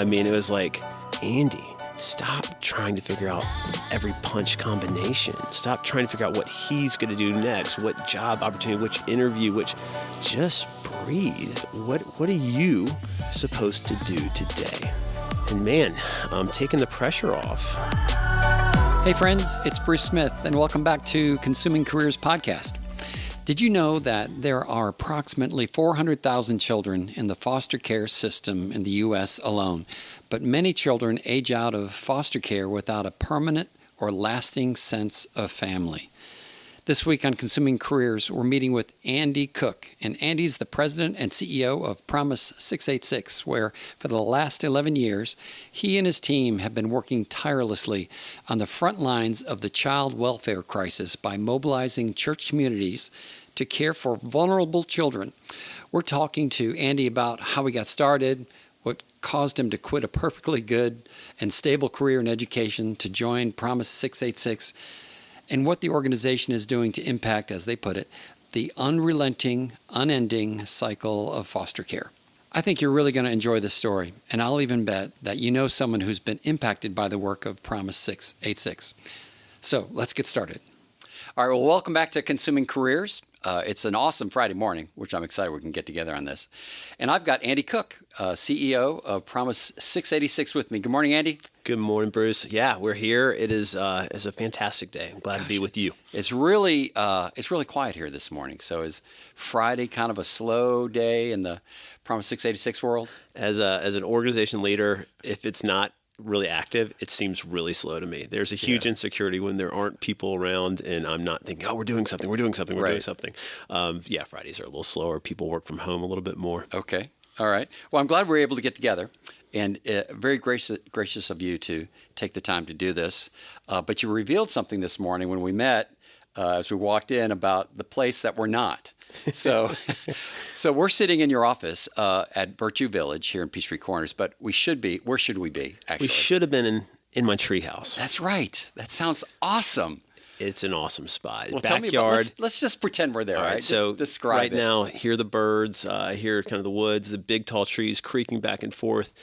mean, it was like, Andy, stop trying to figure out every punch combination. Stop trying to figure out what he's going to do next, what job opportunity, which interview, just breathe. What are you supposed to do today? And man, I'm taking the pressure off. Hey friends, it's Bruce Smith, and welcome back to Consuming Careers Podcast. Did you know that there are approximately 400,000 children in the foster care system in the U.S. alone, but many children age out of foster care without a permanent or lasting sense of family? This week on Consuming Careers, we're meeting with Andy Cook, and Andy's the president and CEO of Promise686, where for the last 11 years, he and his team have been working tirelessly on the front lines of the child welfare crisis by mobilizing church communities to care for vulnerable children. We're talking to Andy about how he got started, what caused him to quit a perfectly good and stable career in education to join Promise686, and what the organization is doing to impact, as they put it, the unrelenting, unending cycle of foster care. I think you're really going to enjoy this story, and I'll even bet that you know someone who's been impacted by the work of Promise686. So let's get started. All right, well, welcome back to Consuming Careers. It's an awesome Friday morning, which I'm excited we can get together on this. And I've got Andy Cook, CEO of Promise686 with me. Good morning, Andy. Good morning, Bruce. Yeah, we're here. It is a fantastic day. I'm glad to be with you. It's really quiet here this morning. So is Friday kind of a slow day in the Promise686 world? As an organization leader, if it's not really active, it seems really slow to me. There's a huge insecurity when there aren't people around and I'm not thinking, we're doing something. Fridays are a little slower. People work from home a little bit more. Okay. All right. Well, I'm glad we're able to get together, and very gracious of you to take the time to do this. But you revealed something this morning when we met as we walked in about the place that we're not. So we're sitting in your office at Virtue Village here in Peachtree Corners, but where should we be, actually? We should have been in my treehouse. That's right. That sounds awesome. It's an awesome spot. Well, backyard. Tell me let's just pretend we're there, right? So just describe right now, hear the birds, hear kind of the woods, the big tall trees creaking back and forth.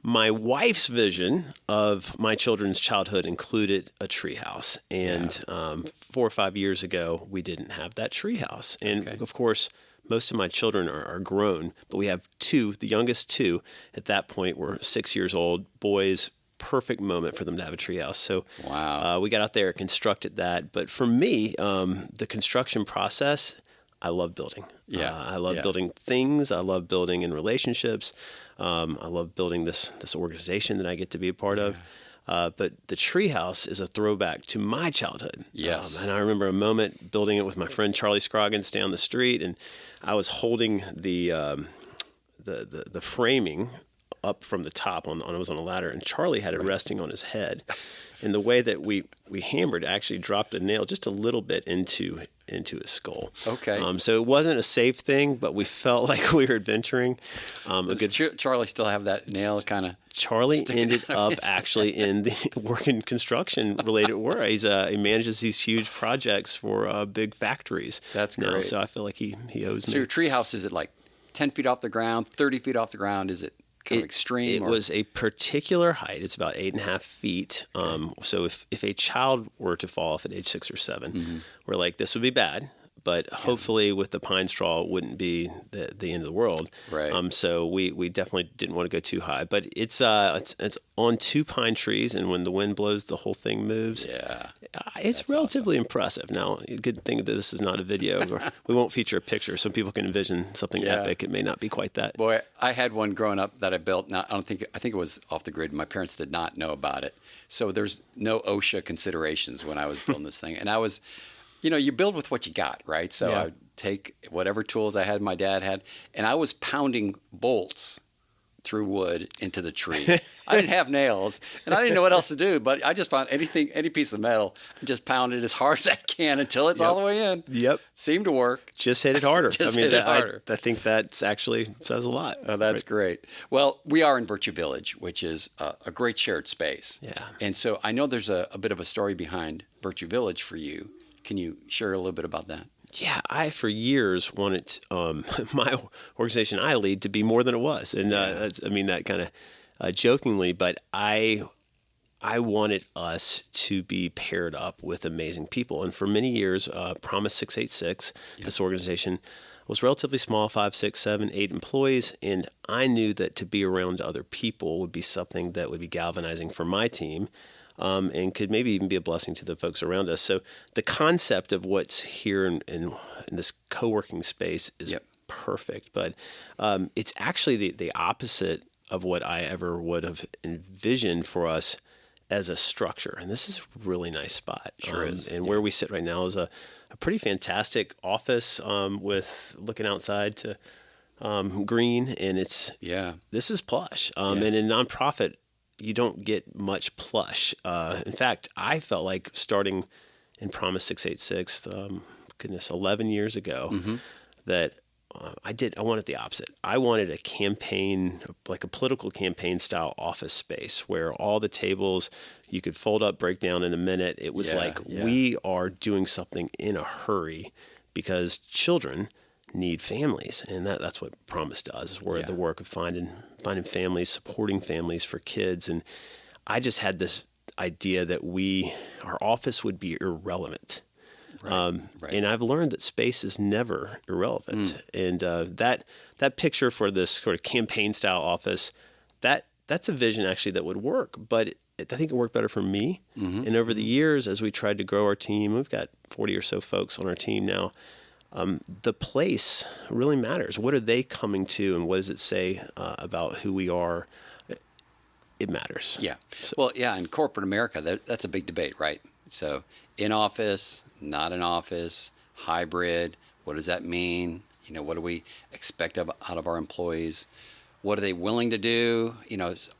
My wife's vision of my children's childhood included a treehouse, and 4 or 5 years ago, we didn't have that treehouse. And of course, most of my children are grown, but we have two. The youngest two at that point were 6 years old, boys. Perfect moment for them to have a treehouse. So we got out there, constructed that. But for me, the construction process, I love building. I love building things. I love building in relationships. I love building this organization that I get to be a part of. But the treehouse is a throwback to my childhood. Yes. And I remember a moment building it with my friend Charlie Scroggins down the street, and I was holding the framing up from the top. I was on a ladder, and Charlie had it resting on his head. And the way that we hammered actually dropped a nail just a little bit into his skull. Okay. So it wasn't a safe thing, but we felt like we were adventuring. Does Charlie still have that nail kind of? Charlie ended up actually in the working construction related work. He manages these huge projects for big factories. That's great. Now, so I feel like he owes me. So your treehouse, is it like 10 feet off the ground, 30 feet off the ground? Is it kind of extreme? It was a particular height. It's about 8.5 feet. So if a child were to fall off at age 6 or 7, we're like, this would be bad. But hopefully with the pine straw, it wouldn't be the end of the world. Right. So we definitely didn't want to go too high. But it's on 2 pine trees, and when the wind blows, the whole thing moves. Yeah. It's relatively impressive. Now, good thing that this is not a video. We won't feature a picture. Some people can envision something epic. It may not be quite that. Boy, I had one growing up that I built. Now, I think it was off the grid. My parents did not know about it. So there's no OSHA considerations when I was building this thing. And I was... you build with what you got, right? So I would take whatever tools I had, my dad had, and I was pounding bolts through wood into the tree. I didn't have nails, and I didn't know what else to do, but I just found any piece of metal, and just pound it as hard as I can until it's all the way in. Yep. Seemed to work. Just hit it harder. Hit it harder. I think that actually says a lot. Oh, that's great. Well, we are in Virtue Village, which is a great shared space. Yeah. And so I know there's a bit of a story behind Virtue Village for you. Can you share a little bit about that? Yeah, I for years wanted my organization I lead to be more than it was, and that kind of jokingly, but I wanted us to be paired up with amazing people. And for many years, Promise686, this organization, was relatively small, 5, 6, 7, 8 employees. And I knew that to be around other people would be something that would be galvanizing for my team, and could maybe even be a blessing to the folks around us. So the concept of what's here in this co-working space is perfect. But it's actually the opposite of what I ever would have envisioned for us as a structure. And this is a really nice spot. Sure is. And where we sit right now is a pretty fantastic office with looking outside to green. And this is plush. And in nonprofit, you don't get much plush. In fact, I felt like starting in Promise686, 11 years ago, that I wanted the opposite. I wanted a campaign, like a political campaign style office space where all the tables you could fold up, break down in a minute. It was we are doing something in a hurry because children need families. And that's what Promise does, is we're the work of finding families, supporting families for kids. And I just had this idea that our office would be irrelevant. Right. And I've learned that space is never irrelevant. And that picture for this sort of campaign style office, that's a vision actually that would work. But I think it worked better for me. And over the years, as we tried to grow our team, we've got 40 or so folks on our team now. The place really matters. What are they coming to, and what does it say about who we are? It matters. Yeah. Well, in corporate America, that's a big debate, right? So in office, not in office, hybrid, what does that mean? What do we expect out of our employees? What are they willing to do?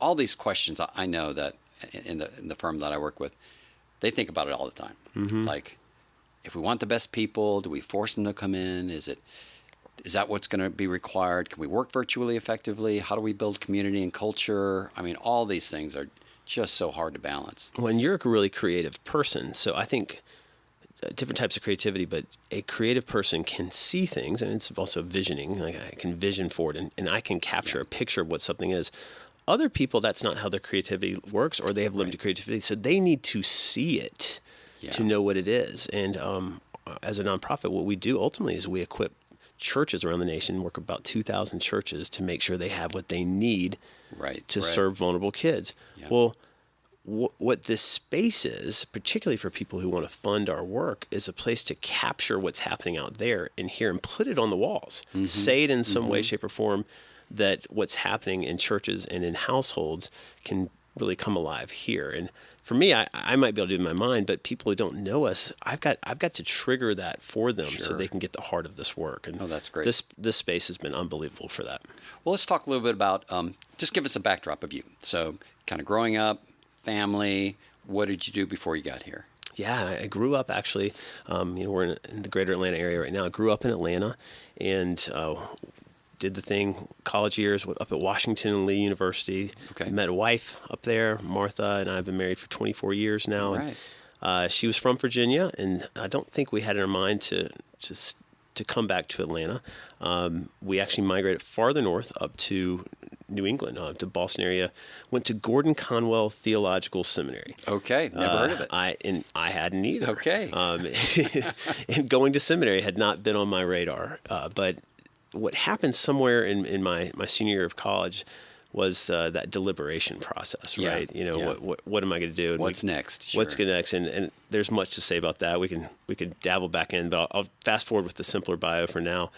All these questions. I know that in the firm that I work with, they think about it all the time. Like, if we want the best people, do we force them to come in? Is that what's going to be required? Can we work virtually effectively? How do we build community and culture? I mean, all these things are just so hard to balance. Well, and you're a really creative person, so I think different types of creativity, but a creative person can see things, and it's also visioning. Like, I can vision for it, and I can capture a picture of what something is. Other people, that's not how their creativity works, or they have limited creativity, so they need to see it to know what it is. And as a nonprofit, what we do ultimately is we equip churches around the nation, work with about 2,000 churches to make sure they have what they need to serve vulnerable kids. Yeah. Well, what this space is, particularly for people who want to fund our work, is a place to capture what's happening out there in here and put it on the walls. Say it in some way, shape, or form that what's happening in churches and in households can really come alive here. And for me, I might be able to do it in my mind, but people who don't know us, I've got to trigger that for them so they can get the heart of this work. And that's great. This space has been unbelievable for that. Well, let's talk a little bit about, just give us a backdrop of you. So kind of growing up, family, what did you do before you got here? Yeah, I grew up actually, we're in the greater Atlanta area right now. I grew up in Atlanta and did the thing, college years up at Washington and Lee University. Okay. I met a wife up there, Martha, and I've been married for 24 years now. Right. And, she was from Virginia, and I don't think we had in our mind to come back to Atlanta. We actually migrated farther north up to New England, to Boston area. Went to Gordon Conwell Theological Seminary. Okay, never heard of it. I hadn't either. Okay. And going to seminary had not been on my radar, but what happened somewhere in my senior year of college was that deliberation process, right? What am I going to do? And what's next? Sure. What's next? And there's much to say about that. We could dabble back in, but I'll fast forward with the simpler bio for now.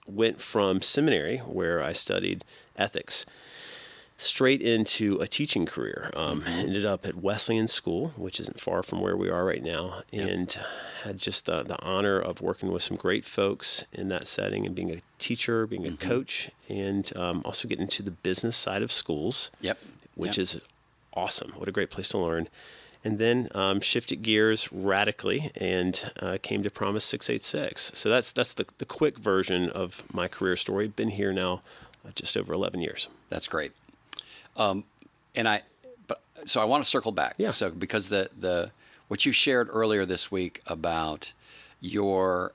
Went from seminary, where I studied ethics, straight into a teaching career. Ended up at Wesleyan School, which isn't far from where we are right now, and had just the honor of working with some great folks in that setting and being a teacher, being a coach, and also getting into the business side of schools, which is awesome. What a great place to learn. And then shifted gears radically and came to Promise686. So that's the quick version of my career story. Been here now just over 11 years. That's great. So I want to circle back. Yeah. So because the what you shared earlier this week about your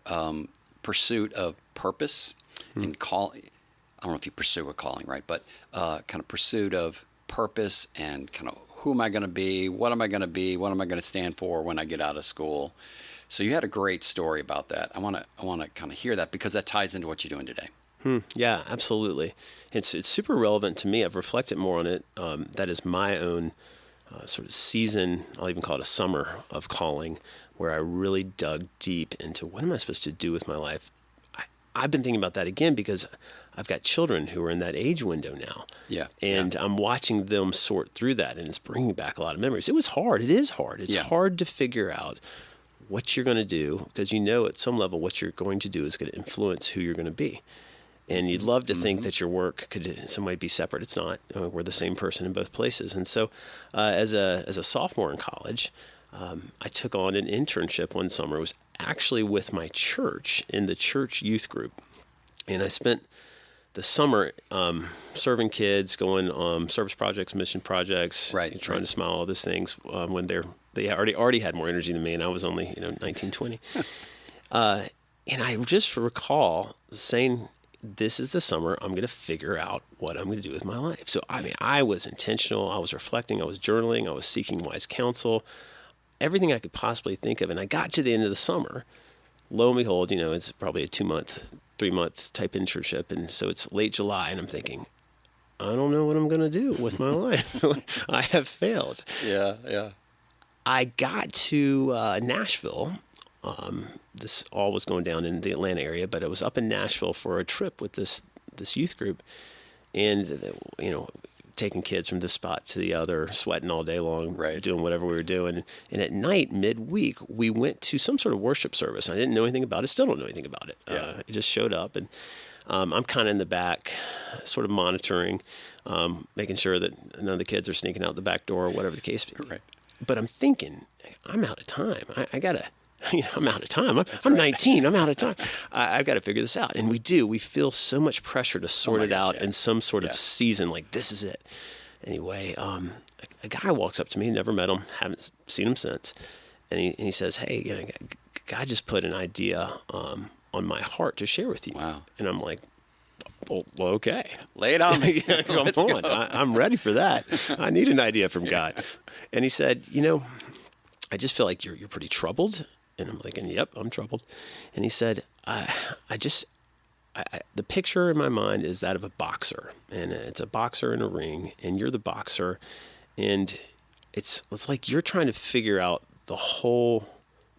pursuit of purpose and call, I don't know if you pursue a calling, right? But kind of pursuit of purpose and kind of who am I going to be? What am I going to be? What am I going to stand for when I get out of school? So you had a great story about that. I want to kind of hear that because that ties into what you're doing today. Yeah, absolutely. It's super relevant to me. I've reflected more on it. That is my own sort of season, I'll even call it a summer of calling, where I really dug deep into what am I supposed to do with my life. I've been thinking about that again because I've got children who are in that age window now. Yeah. And I'm watching them sort through that, and it's bringing back a lot of memories. It was hard. It is hard. It's hard to figure out what you're going to do because at some level what you're going to do is going to influence who you're going to be. And you'd love to think that your work could in some way be separate. It's not. We're the same person in both places. And so as a sophomore in college, I took on an internship one summer. It was actually with my church in the church youth group. And I spent the summer serving kids, going service projects, mission projects, trying to smile, all those things when they already had more energy than me, and I was only 19, 20. And I just recall saying, this is the summer I'm going to figure out what I'm going to do with my life. So, I was intentional. I was reflecting. I was journaling. I was seeking wise counsel, everything I could possibly think of. And I got to the end of the summer. Lo and behold, it's probably a 2-month, 3-month type internship. And so it's late July, and I'm thinking, I don't know what I'm going to do with my life. I have failed. Yeah. I got to Nashville. This all was going down in the Atlanta area, but I was up in Nashville for a trip with this youth group, and taking kids from this spot to the other, sweating all day long, doing whatever we were doing. And at night, midweek, we went to some sort of worship service. I didn't know anything about it. Still don't know anything about it. It just showed up, and I'm kind of in the back, sort of monitoring, making sure that none of the kids are sneaking out the back door or whatever the case may be. Right. But I'm thinking, I'm out of time. I gotta. I'm out of time. I'm 19. I'm out of time. I've got to figure this out. And we feel so much pressure to sort it out in some sort of season, like this is it. Anyway, a guy walks up to me, never met him, haven't seen him since. And he says, hey, God just put an idea on my heart to share with you. Wow. And I'm like, well, okay. Lay it on me. Come on. I'm ready for that. I need an idea from God. And he said, I just feel like you're pretty troubled. And I'm like, yep, I'm troubled. And he said, the picture in my mind is that of a boxer, and it's a boxer in a ring, and you're the boxer, and it's like you're trying to figure out the whole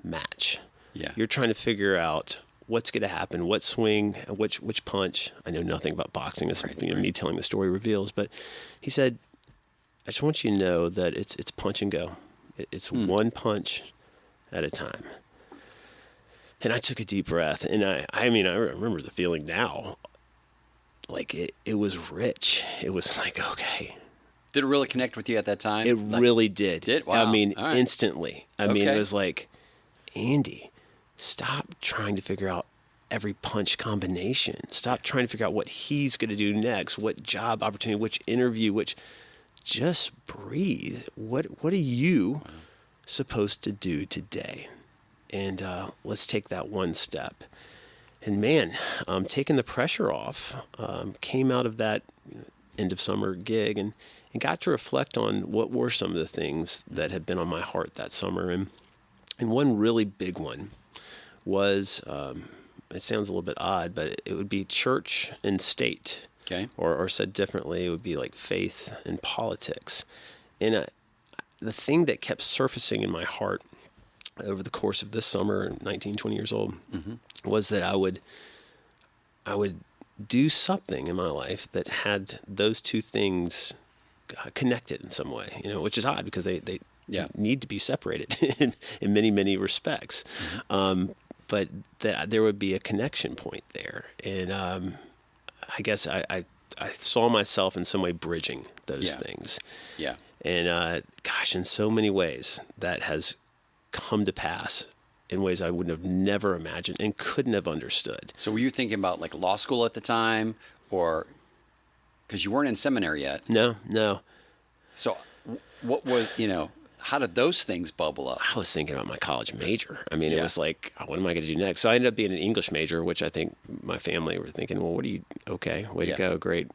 match. Yeah. You're trying to figure out what's going to happen, what swing, which punch. I know nothing about boxing, as me telling the story reveals, but he said, I just want you to know that it's punch and go. It's one punch at a time. And I took a deep breath, and I remember the feeling now. Like it was rich. It was like, okay. Did it really connect with you at that time? It really did. Wow. Instantly. It was like, Andy, stop trying to figure out every punch combination. Stop trying to figure out what he's going to do next, what job opportunity, which interview, just breathe. What are you supposed to do today? And let's take that one step. And man, taking the pressure off, came out of that end of summer gig and got to reflect on what were some of the things that had been on my heart that summer. And one really big one was, it sounds a little bit odd, but it would be church and state. Okay. Or said differently, it would be like faith and politics. And the thing that kept surfacing in my heart over the course of this summer, 19, 20 years old, was that I would do something in my life that had those two things connected in some way, which is odd because they need to be separated in many, many respects. But that there would be a connection point there. And I guess I saw myself in some way bridging those things. Yeah. And in so many ways that has come to pass in ways I would have never imagined and couldn't have understood. So were you thinking about like law school at the time, or because you weren't in seminary yet? No. So what was, how did those things bubble up? I was thinking about my college major. I mean, Yeah. it was like, what am I going to do next? So I ended up being an English major, which I think my family were thinking, well, okay, way to go, great.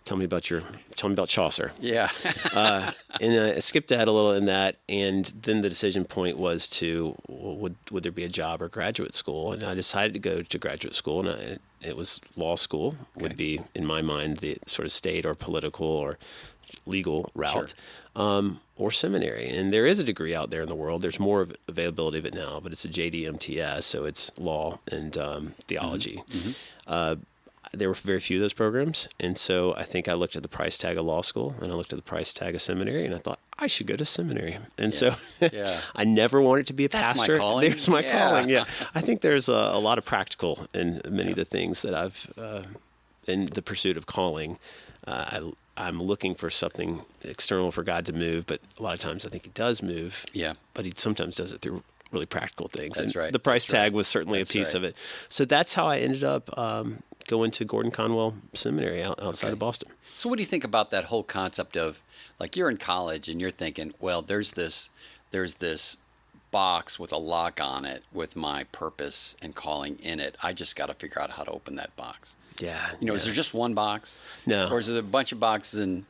Tell me about Chaucer. Yeah. And I skipped ahead a little in that, and then the decision point was would there be a job or graduate school? And I decided to go to graduate school, and it was law school. Would be, in my mind, the sort of state or political or legal route, or seminary. And there is a degree out there in the world. There's more availability of it now, but it's a JD-MTS, so it's law and theology. There were very few of those programs, and so I think I looked at the price tag of law school, and I looked at the price tag of seminary, and I thought, I should go to seminary. And so I never wanted to be a pastor. That's my calling. There's my calling, I think there's a lot of practical in many of the things that I've, in the pursuit of calling, I'm looking for something external for God to move, but a lot of times I think he does move, but he sometimes does it through really practical things. That's right. The price tag was certainly a piece of it. So that's how I ended up going to Gordon Conwell Seminary outside of Boston. So what do you think about that whole concept of, like, you're in college and you're thinking, well, there's this box with a lock on it with my purpose and calling in it. I just got to figure out how to open that box. Yeah. Is there just one box? No. Or is it a bunch of boxes and,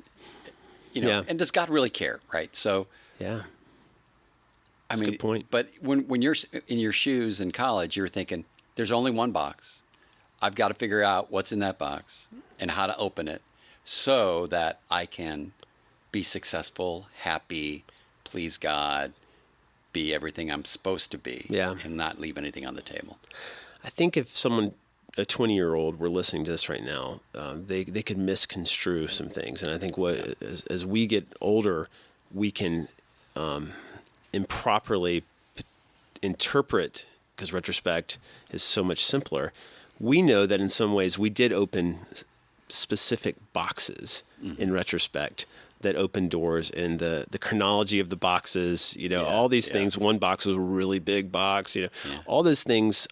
and does God really care, right? So, yeah. I That's mean, a good point. But when you're in your shoes in college, you're thinking, there's only one box. I've got to figure out what's in that box and how to open it so that I can be successful, happy, please God, be everything I'm supposed to be, and not leave anything on the table. I think if someone, a 20-year-old, were listening to this right now, they could misconstrue some things. And I think as we get older, we can improperly interpret, because retrospect is so much simpler. We know that in some ways we did open specific boxes in retrospect that open doors, and the chronology of the boxes, all these things. One box was a really big box, all those things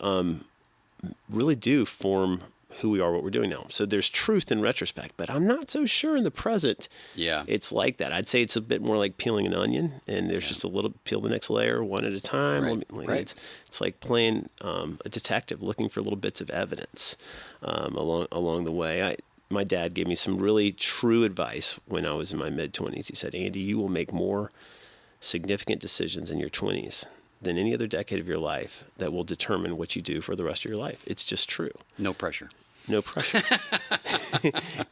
really do form who we are, what we're doing now. So there's truth in retrospect, but I'm not so sure in the present it's like that. I'd say it's a bit more like peeling an onion, and there's just a little, peel the next layer one at a time. Right. It's like playing a detective looking for little bits of evidence along the way. My dad gave me some really true advice when I was in my mid-20s. He said, Andy, you will make more significant decisions in your 20s than any other decade of your life that will determine what you do for the rest of your life. It's just true. No pressure. No pressure.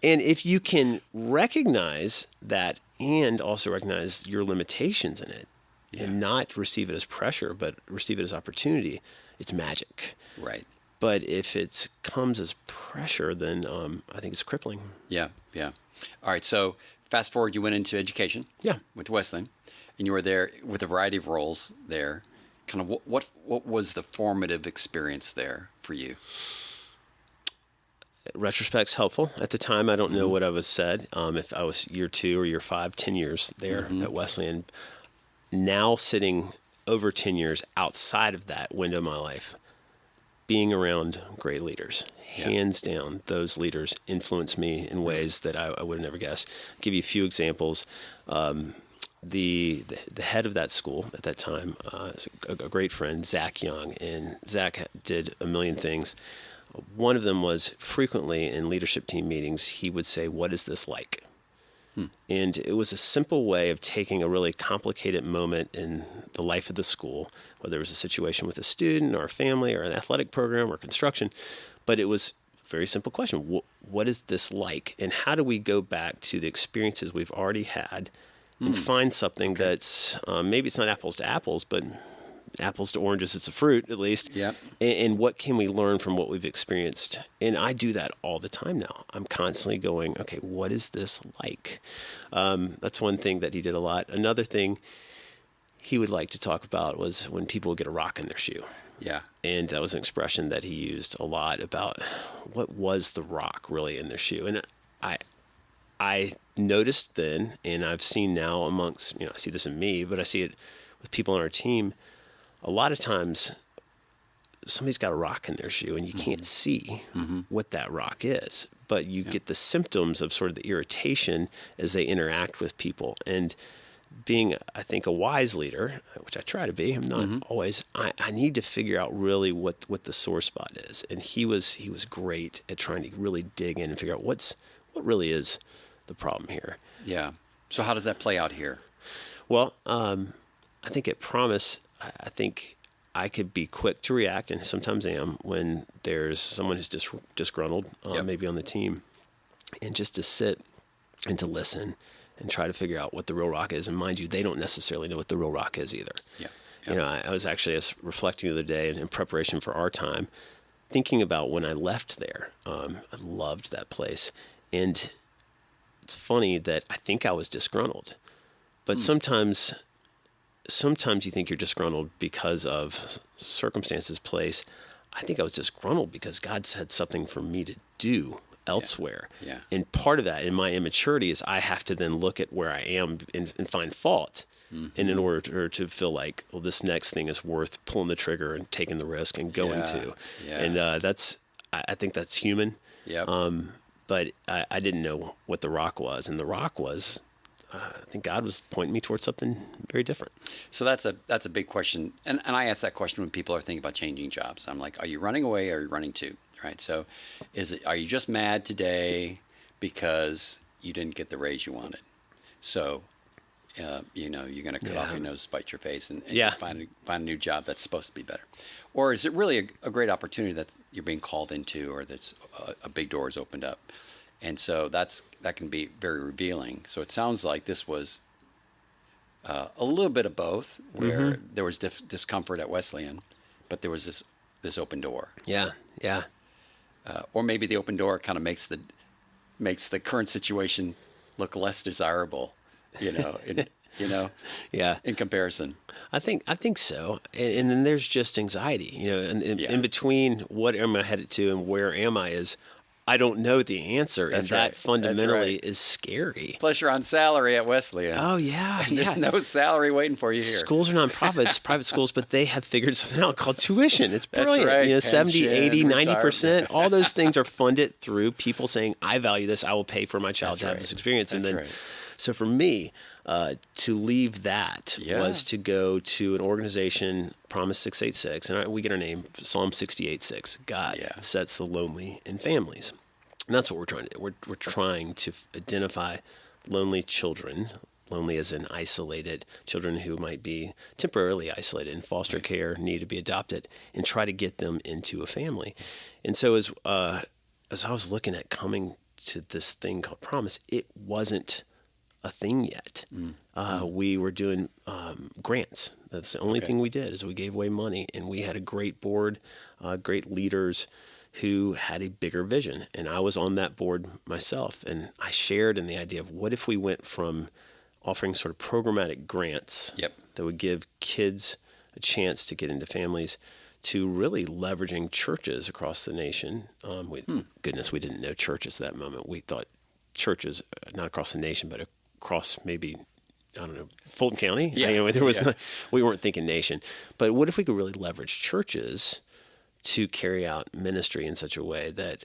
And if you can recognize that and also recognize your limitations in it and not receive it as pressure, but receive it as opportunity, it's magic. Right. But if it comes as pressure, then I think it's crippling. Yeah. All right. So fast forward, you went into education. Yeah. With Wesleyan, and you were there with a variety of roles there. Kind of what was the formative experience there for you? Retrospect's helpful. At the time, I don't know what I was said. If I was year 2 or year 5, 10 years there at Wesleyan. Now sitting over 10 years outside of that window of my life, being around great leaders, hands down, those leaders influenced me in ways that I would have never guessed. I'll give you a few examples. The head of that school at that time, a great friend, Zach Young, and Zach did a million things. One of them was frequently in leadership team meetings, he would say, "What is this like?" And it was a simple way of taking a really complicated moment in the life of the school, whether it was a situation with a student or a family or an athletic program or construction, but it was a very simple question. What is this like? And how do we go back to the experiences we've already had and find something that's, maybe it's not apples to apples, but apples to oranges, it's a fruit at least. Yep. And what can we learn from what we've experienced? And I do that all the time now. I'm constantly going, okay, what is this like? That's one thing that he did a lot. Another thing he would like to talk about was when people would get a rock in their shoe. Yeah. And that was an expression that he used a lot about what was the rock really in their shoe. And I noticed then, and I've seen now amongst, I see this in me, but I see it with people on our team. A lot of times somebody's got a rock in their shoe and you can't see what that rock is, but you get the symptoms of sort of the irritation as they interact with people. And being, I think, a wise leader, which I try to be, I'm not always, I need to figure out really what the sore spot is. And he was great at trying to really dig in and figure out what really is the problem here. Yeah. So how does that play out here? Well, I think at Promise, I think I could be quick to react, and sometimes am, when there's someone who's disgruntled, maybe on the team, and just to sit and to listen and try to figure out what the real rock is. And mind you, they don't necessarily know what the real rock is either. Yeah. You know, I was actually reflecting the other day in preparation for our time, thinking about when I left there. I loved that place. And it's funny that I think I was disgruntled. But sometimes you think you're disgruntled because of circumstances, place. I think I was disgruntled because God had something for me to do elsewhere. Yeah. And part of that in my immaturity is I have to then look at where I am and find fault. And in order to feel like, well, this next thing is worth pulling the trigger and taking the risk and going to. Yeah. And I think that's human. Yep. But I didn't know what the rock was. And the rock was, I think God was pointing me towards something very different. So that's a big question. And I ask that question when people are thinking about changing jobs. I'm like, are you running away or are you running to? Right. So are you just mad today because you didn't get the raise you wanted? So, you're going to cut off your nose, spite your face, and find a new job that's supposed to be better. Or is it really a great opportunity that you're being called into, or that's a big door is opened up? And so that can be very revealing. So it sounds like this was a little bit of both, where there was discomfort at Wesleyan, but there was this open door. Yeah. Or maybe the open door kind of makes the current situation look less desirable, in comparison. I think so. And then there's just anxiety, and in between what am I headed to and where am I is I don't know the answer. That's and right. that fundamentally is scary. Plus you're on salary at Wesleyan. Oh yeah. There's no salary waiting for you here. Schools are nonprofits, private schools, but they have figured something out called tuition. It's brilliant. That's right. 70, 80, 90%, all those things are funded through people saying, I value this. I will pay for my child to have this experience. So for me, to leave that was to go to an organization, Promise686, and we get our name, Psalm 686. God sets the lonely in families. And that's what we're trying to do. We're trying to identify lonely children, lonely as in isolated children who might be temporarily isolated in foster care, need to be adopted, and try to get them into a family. And so as I was looking at coming to this thing called Promise, it wasn't a thing yet. We were doing grants. That's the only thing we did is we gave away money, and we had a great board, great leaders who had a bigger vision. And I was on that board myself, and I shared in the idea of what if we went from offering sort of programmatic grants that would give kids a chance to get into families to really leveraging churches across the nation. Goodness, we didn't know churches at that moment. We thought churches, not across the nation, but across maybe, I don't know, Fulton County. We weren't thinking nation. But what if we could really leverage churches to carry out ministry in such a way that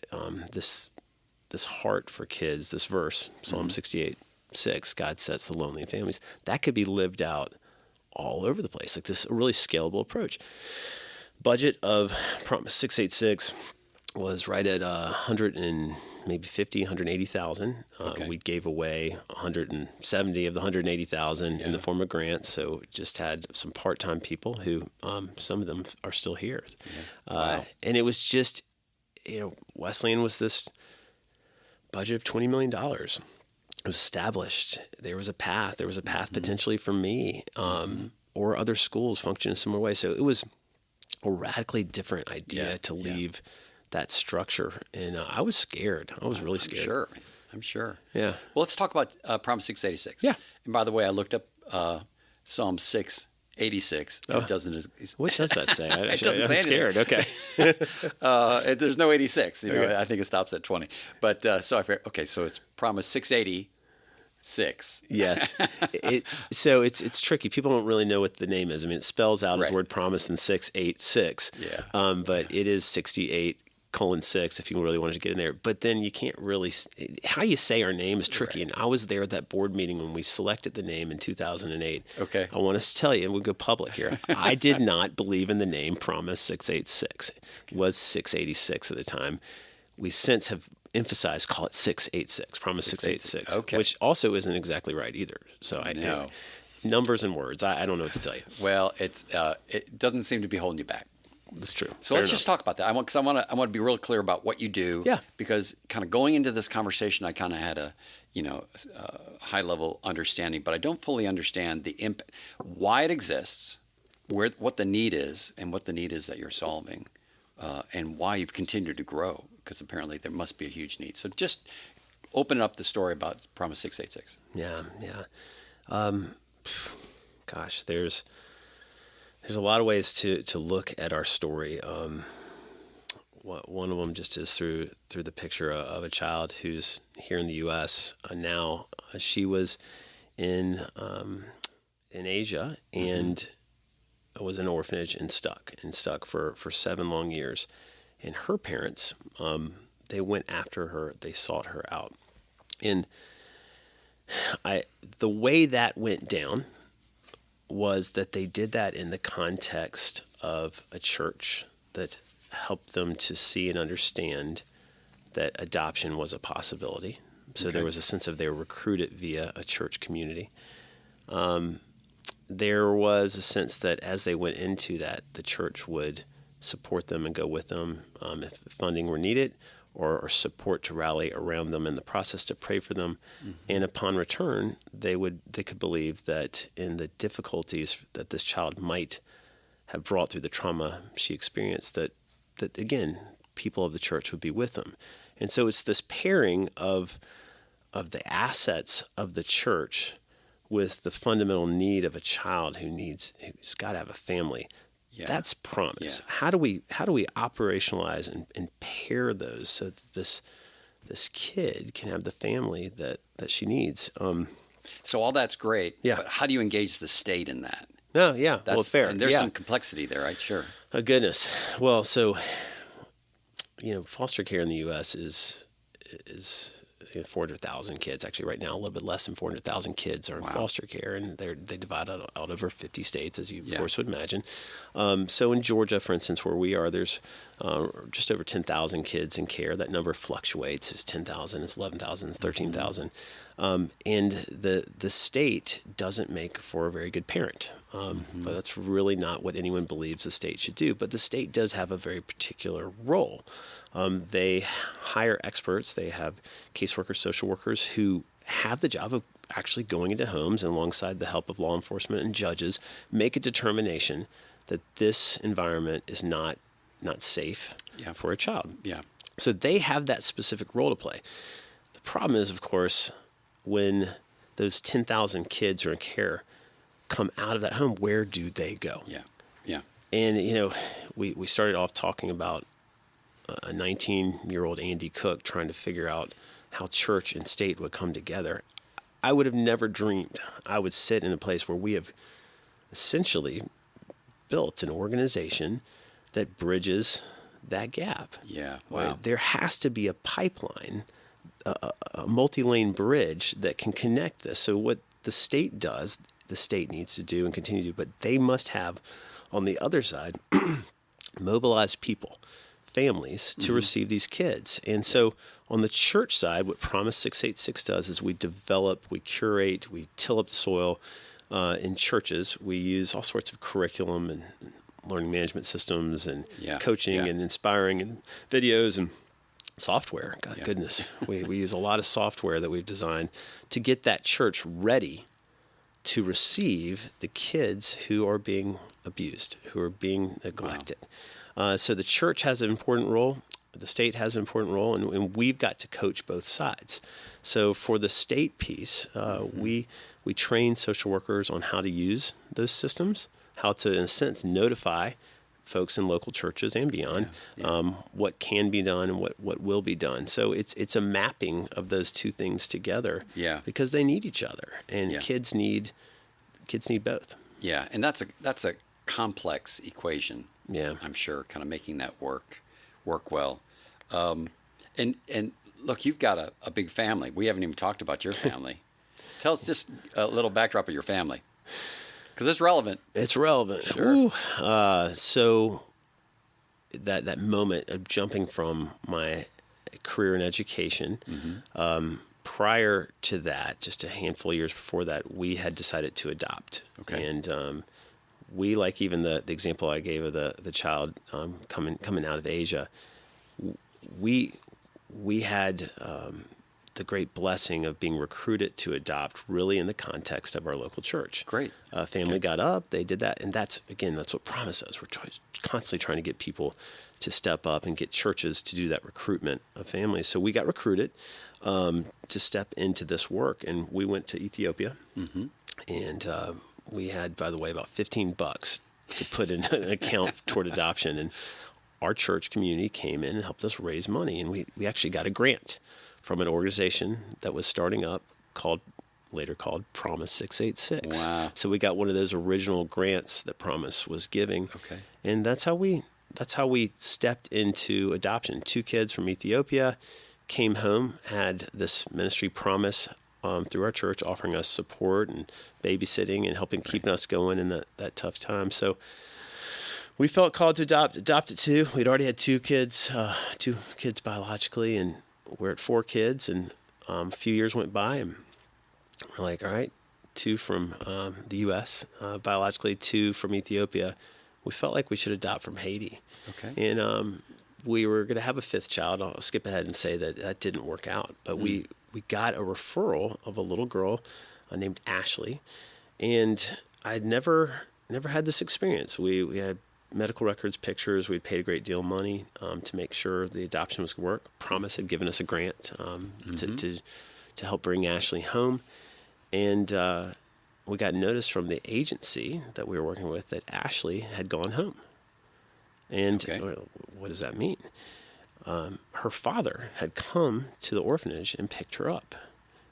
this heart for kids, this verse, Psalm 68:6, God sets the lonely in families, that could be lived out all over the place, like this really scalable approach. Budget of Promise686 was right at 180,000. We gave away 170 of the 180,000 in the form of grants. So just had some part-time people who, some of them are still here. Wow. And it was just, Wesleyan was this budget of $20 million. It was established. There was a path. There was a path potentially for me, or other schools function in a similar way. So it was a radically different idea to leave that structure. And I was scared. I was really scared. I'm sure. Yeah. Well, let's talk about Promise686. Yeah. And by the way, I looked up Psalm 686. Oh. It doesn't. What does that say? It doesn't say I'm scared. Okay. There's no 86. I think it stops at 20. But so it's Promise686. Yes. So it's tricky. People don't really know what the name is. I mean, it spells out as the word promise and 686. Yeah. But it is 68 6 if you really wanted to get in there. But then you can't really, how you say our name is tricky. Right. And I was there at that board meeting when we selected the name in 2008. Okay. I want us to tell you, and we'll go public here. I did not believe in the name Promise686. It was 686 at the time. We since have emphasized, call it 686, Promise686, okay. which also isn't exactly right either. So No. Numbers and words, I don't know what to tell you. Well, it doesn't seem to be holding you back. That's true. So let's just talk about that. I want to be real clear about what you do. Yeah. Because kind of going into this conversation, I kind of had a high level understanding, but I don't fully understand the impact, why it exists, what the need is, and what the need is that you're solving, and why you've continued to grow. Because apparently there must be a huge need. So just open up the story about Promise686. Yeah. Gosh, there's a lot of ways to look at our story. One of them just is through the picture of a child who's here in the U.S. Now. She was in Asia and was in an orphanage and stuck for 7 long years. And her parents, they went after her. They sought her out. And the way that went down was that they did that in the context of a church that helped them to see and understand that adoption was a possibility. So Okay. There was a sense of they were recruited via a church community. There was a sense that as they went into that, the church would support them and go with them if funding were needed, or support to rally around them in the process to pray for them. Mm-hmm. And upon return, they could believe that in the difficulties that this child might have brought through the trauma she experienced, that again, people of the church would be with them. And so it's this pairing of the assets of the church with the fundamental need of a child who's got to have a family. Yeah. That's promise. Yeah. How do we operationalize and pair those so that this kid can have the family that she needs? So all that's great. Yeah. But how do you engage the state in that? No, yeah. Well, fair. And there's some complexity there, right? Sure. Oh, goodness. Well, so foster care in the U.S. is 400,000 kids. Actually, right now, a little bit less than 400,000 kids are in foster care, and they divide out over 50 states, as you, of course, would imagine. So in Georgia, for instance, where we are, there's just over 10,000 kids in care. That number fluctuates. It's 10,000, it's 11,000, it's 13,000. And the state doesn't make for a very good parent. But that's really not what anyone believes the state should do. But the state does have a very particular role. They hire experts. They have caseworkers, social workers who have the job of actually going into homes and, alongside the help of law enforcement and judges, make a determination that this environment is not safe for a child. Yeah. So they have that specific role to play. The problem is, of course, when those 10,000 kids who are in care come out of that home, where do they go? Yeah. And, we started off talking about a 19-year-old Andy Cook trying to figure out how church and state would come together. I would have never dreamed I would sit in a place where we have essentially built an organization that bridges that gap. Yeah, wow. Right? There has to be a pipeline, a multi-lane bridge that can connect this. So what the state does, the state needs to do and continue to do, but they must have, on the other side, mobilized people, families to receive these kids. And so on the church side, what Promise686 does is we develop, we curate, we till up the soil in churches. We use all sorts of curriculum and learning management systems and coaching and inspiring and videos and software. Goodness. We use a lot of software that we've designed to get that church ready to receive the kids who are being abused, who are being neglected. Wow. So the church has an important role, the state has an important role, and we've got to coach both sides. So for the state piece, we train social workers on how to use those systems, how to, in a sense, notify folks in local churches and beyond what can be done and what will be done. So it's a mapping of those two things together because they need each other, and kids need both. Yeah, and that's a complex equation. Yeah, I'm sure, kind of making that work well. And look, you've got a big family. We haven't even talked about your family. Tell us just a little backdrop of your family, because it's relevant. It's relevant. Sure. So that moment of jumping from my career in education, prior to that, just a handful of years before that, we had decided to adopt. Okay. And we, like even the example I gave of the child coming out of Asia, we had the great blessing of being recruited to adopt really in the context of our local church. Great. Family got up, they did that. And that's what Promise is. We're constantly trying to get people to step up and get churches to do that recruitment of families. So we got recruited to step into this work. And we went to Ethiopia. And we had, by the way, about $15 to put in an account toward adoption. And our church community came in and helped us raise money. And we actually got a grant from an organization that was starting up later called Promise686. Wow. So we got one of those original grants that Promise was giving. Okay. And that's how we stepped into adoption. 2 kids from Ethiopia came home, had this ministry Promise through our church, offering us support and babysitting and helping keeping us going in that tough time. So we felt called to adopt it too. We'd already had 2 kids biologically, and we're at 4 kids, and a few years went by, and we're like, all right, 2 from the U.S. Biologically, 2 from Ethiopia. We felt like we should adopt from Haiti. Okay. And we were going to have a 5th child. I'll skip ahead and say that didn't work out. But we got a referral of a little girl named Ashley, and I'd never had this experience. We had medical records, pictures. We'd paid a great deal of money to make sure the adoption was going to work. Promise had given us a grant to help bring Ashley home. And we got notice from the agency that we were working with that Ashley had gone home. And what does that mean? Her father had come to the orphanage and picked her up.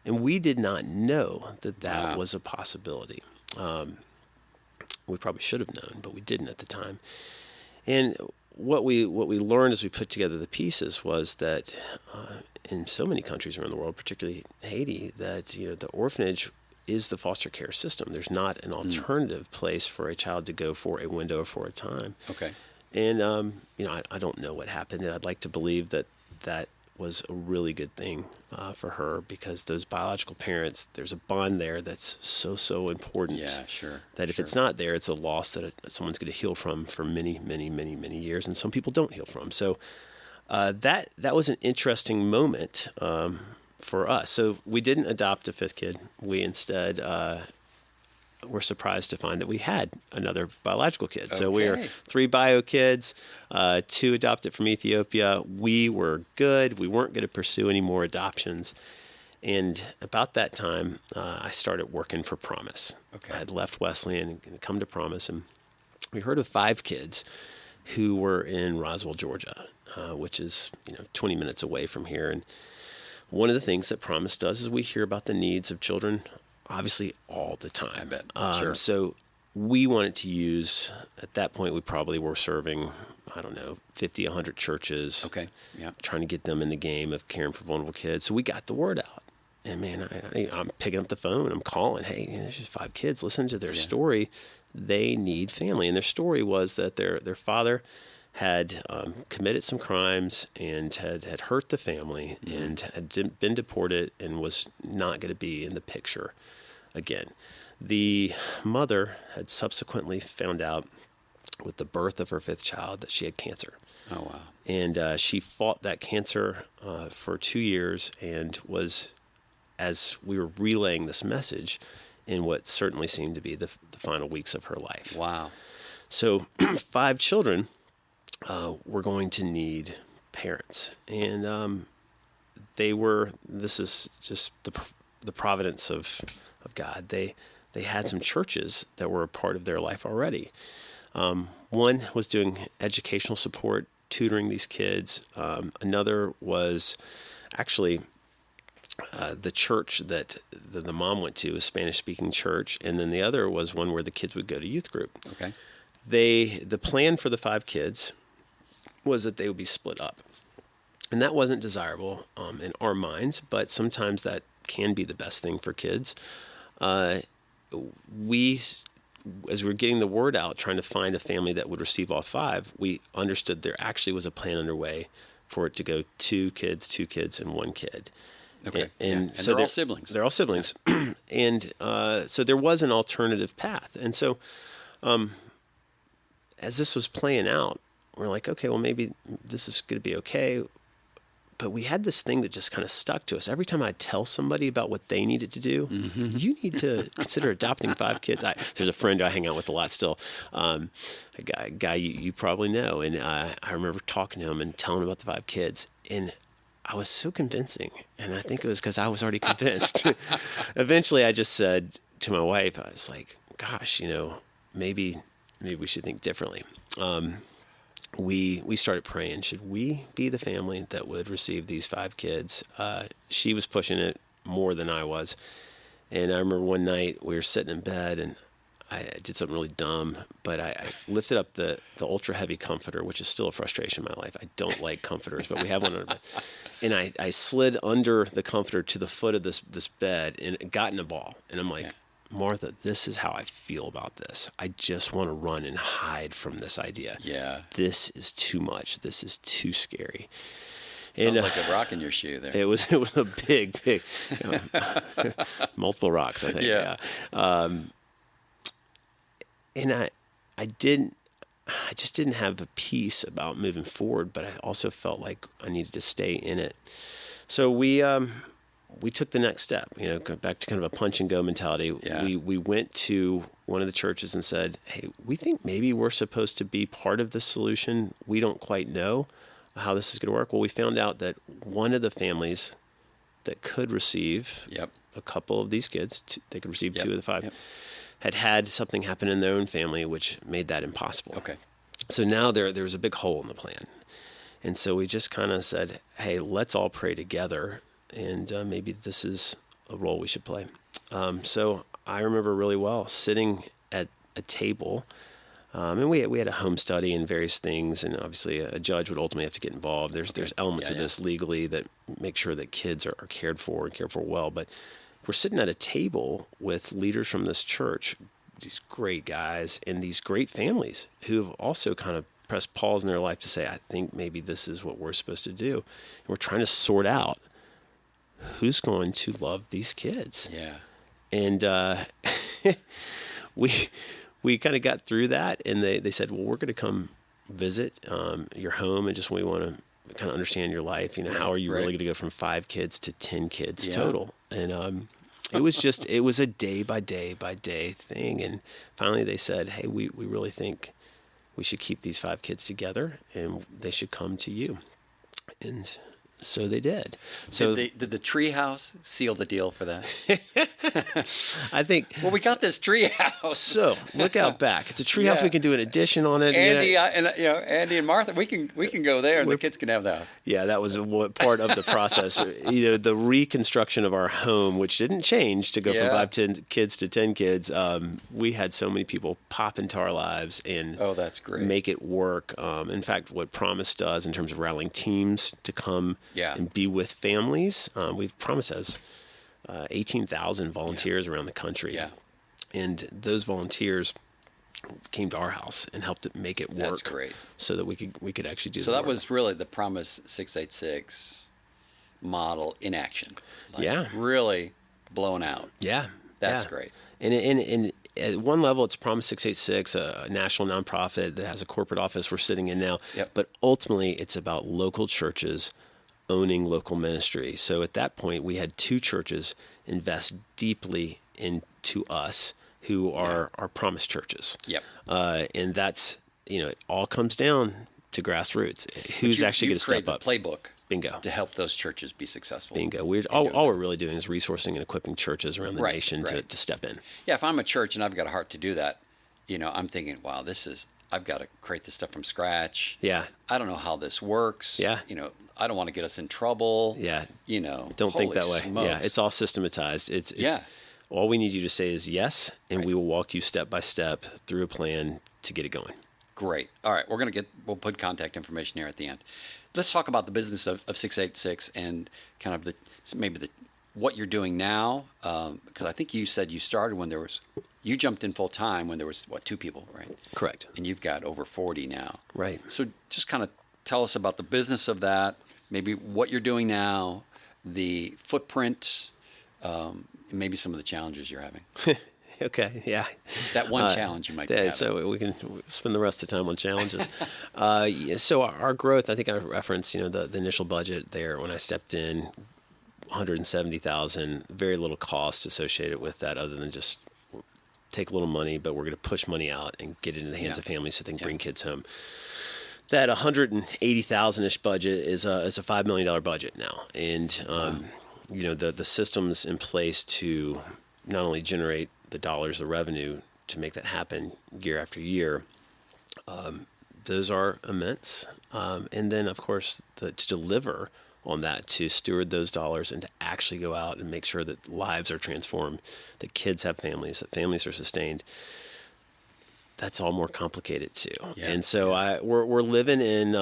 And we did not know that was a possibility. We probably should have known, but we didn't at the time. And what we learned as we put together the pieces was that in so many countries around the world, particularly Haiti, that the orphanage is the foster care system. There's not an alternative place for a child to go for a window or for a time. Okay. And I don't know what happened, and I'd like to believe that was a really good thing for her, because those biological parents, there's a bond there that's so important. Yeah, sure. That if it's not there, it's a loss that someone's going to heal from for many, many, many, many years, and some people don't heal from. So that was an interesting moment for us. So we didn't adopt a 5th kid. We instead were surprised to find that we had another biological kid. So we were 3 bio kids, 2 adopted from Ethiopia. We were good. We weren't going to pursue any more adoptions. And about that time, I started working for Promise. Okay. I had left Wesleyan and come to Promise, and we heard of 5 kids who were in Roswell, Georgia, which is 20 minutes away from here. And one of the things that Promise does is we hear about the needs of children obviously all the time. I bet. Sure. So we wanted to use, at that point, we probably were serving, 50, 100 churches. Okay. Yeah. Trying to get them in the game of caring for vulnerable kids. So we got the word out. And man, I'm picking up the phone. I'm calling. Hey, there's just 5 kids. Listen to their story. They need family. And their story was that their father had committed some crimes and had hurt the family and had been deported and was not going to be in the picture again. The mother had subsequently found out with the birth of her 5th child that she had cancer. Oh, wow. And she fought that cancer for 2 years, and was, as we were relaying this message, in what certainly seemed to be the final weeks of her life. Wow. So 5 children were going to need parents. And this is just the providence of God. They had some churches that were a part of their life already. One was doing educational support, tutoring these kids. Another was actually the church that the mom went to, a Spanish-speaking church. And then the other was one where the kids would go to youth group. Okay. The plan for the 5 kids was that they would be split up. And that wasn't desirable in our minds, but sometimes that can be the best thing for kids. We, as we were getting the word out, trying to find a family that would receive all 5, we understood there actually was a plan underway for it to go 2 kids, 2 kids, and 1 kid. Okay. And so they're all siblings. They're all siblings. Yeah. And so there was an alternative path. And so as this was playing out, we're like, okay, well, maybe this is going to be okay. But we had this thing that just kind of stuck to us. Every time I tell somebody about what they needed to do, you need to consider adopting 5 kids. There's a friend I hang out with a lot still, a guy you probably know. And I remember talking to him and telling him about the 5 kids. And I was so convincing. And I think it was because I was already convinced. Eventually, I just said to my wife, I was like, gosh, maybe we should think differently. We started praying, should we be the family that would receive these 5 kids? She was pushing it more than I was. And I remember one night we were sitting in bed and I did something really dumb, but I lifted up the ultra heavy comforter, which is still a frustration in my life. I don't like comforters, but we have one under bed. And I slid under the comforter to the foot of this bed and it got in a ball. And I'm like, yeah. Martha, this is how I feel about this. I just want to run and hide from this idea. Yeah. This is too much. This is too scary. Sounds like a rock in your shoe there. It was a big, multiple rocks, I think. Yeah. And I just didn't have a peace about moving forward, but I also felt like I needed to stay in it. So we took the next step, go back to kind of a punch and go mentality. Yeah. We went to one of the churches and said, hey, we think maybe we're supposed to be part of the solution. We don't quite know how this is going to work. Well, we found out that one of the families that could receive a couple of these kids, they could receive 2 of the 5, had something happen in their own family, which made that impossible. Okay. So now there was a big hole in the plan. And so we just kind of said, hey, let's all pray together. And maybe this is a role we should play. So I remember really well sitting at a table, and we had a home study and various things, and obviously a judge would ultimately have to get involved. There's elements of this legally that make sure that kids are cared for and cared for well. But we're sitting at a table with leaders from this church, these great guys, and these great families who have also kind of pressed pause in their life to say, I think maybe this is what we're supposed to do. And we're trying to sort out who's going to love these kids. Yeah. And we kind of got through that, and they said, well, we're going to come visit your home, and just we want to kind of understand your life. How are you really going to go from 5 kids to 10 kids total? And it was a day by day by day thing. And finally they said, hey, we really think we should keep these 5 kids together, and they should come to you. And so they did. So did the treehouse seal the deal for that? I think. Well, we got this treehouse. So look out back. It's a treehouse. We can do an addition on it. Andy and Martha, we can go there, and the kids can have the house. Yeah, that was part of the process. The reconstruction of our home, which didn't change to go from 5 kids to 10 kids. We had so many people pop into our lives and that's great. Make it work. In fact, what Promise does in terms of rallying teams to come and be with families, Promise has 18,000 volunteers around the country. Yeah. And those volunteers came to our house and helped make it work. That's great. So that we could actually do. So that was really the Promise686 model in action. Really blown out. Yeah. That's great. And at one level, it's Promise686, a national nonprofit that has a corporate office we're sitting in now. Yep. But ultimately, it's about local churches owning local ministry. So at that point, we had 2 churches invest deeply into us who are our Promise churches. Yep. And that's, it all comes down to grassroots. Who's actually going to step up? Playbook. Bingo. To help those churches be successful. Bingo. All we're really doing is resourcing and equipping churches around the nation to step in. Yeah, if I'm a church and I've got a heart to do that, I'm thinking, wow, I've got to create this stuff from scratch. Yeah. I don't know how this works. Yeah. I don't want to get us in trouble. Yeah. Don't think that way. Smokes. Yeah, it's all systematized. It's all we need you to say is yes, and we will walk you step by step through a plan to get it going. Great. All right, we'll put contact information here at the end. let's talk about the business of 686 and kind of what you're doing now. Because I think you said you started when you jumped in full time when there was, 2 people, right? Correct. And you've got over 40 now. Right. So just kind of tell us about the business of that, maybe what you're doing now, the footprint, maybe some of the challenges you're having. Okay, yeah. That one challenge you might be having. So we can spend the rest of the time on challenges. So our growth, I think I referenced, the initial budget there when I stepped in, $170,000, very little cost associated with that other than just take a little money, but we're going to push money out and get it in the hands of families so they can bring kids home. That $180,000-ish budget is a $5 million budget now. And, the systems in place to not only generate the dollars, the revenue to make that happen year after year, those are immense. And then, of course, to deliver on that, to steward those dollars and to actually go out and make sure that lives are transformed, that kids have families, that families are sustained. That's all more complicated too. Yeah, and so we're living in,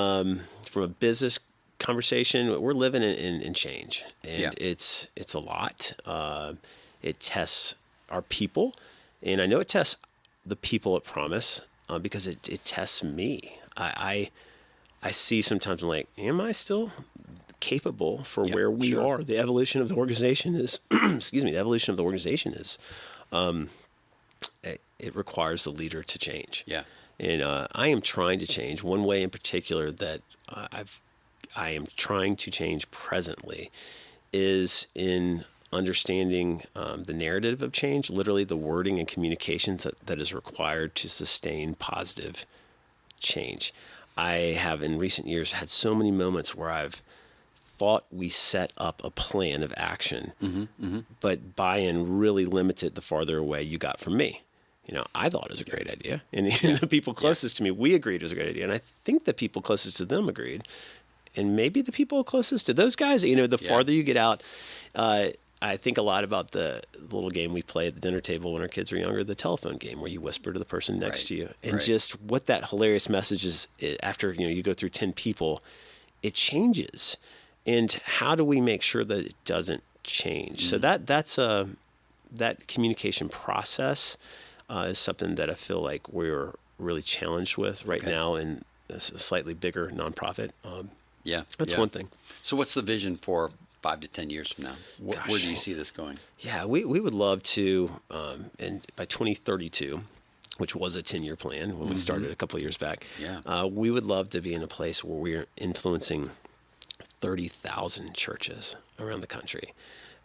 from a business conversation, we're living in change, and it's a lot. It tests our people, and I know it tests the people at Promise because it tests me. I see sometimes I'm like, am I still capable for where we are? The evolution of the organization is, the evolution of the organization is, it requires the leader to change. Yeah. And I am trying to change. One way in particular that I am trying to change presently is in understanding the narrative of change, literally the wording and communications that is required to sustain positive change. I have in recent years had so many moments where I've thought we set up a plan of action, but buy-in really limited the farther away you got from me. I thought it was a great idea. And the people closest to me, we agreed it was a great idea. And I think the people closest to them agreed. And maybe the people closest to those guys, the farther you get out, I think a lot about the little game we play at the dinner table when our kids were younger, the telephone game where you whisper to the person next to you. And just what that hilarious message is after, you go through 10 people, it changes. And how do we make sure that it doesn't change? So that's that communication process is something that I feel like we're really challenged with right now in a slightly bigger nonprofit. That's one thing. So what's the vision for 5 to 10 years from now? Where do you see this going? Yeah, we would love to, and by 2032, which was a 10-year plan when we started a couple of years back, we would love to be in a place where we're influencing 30,000 churches around the country.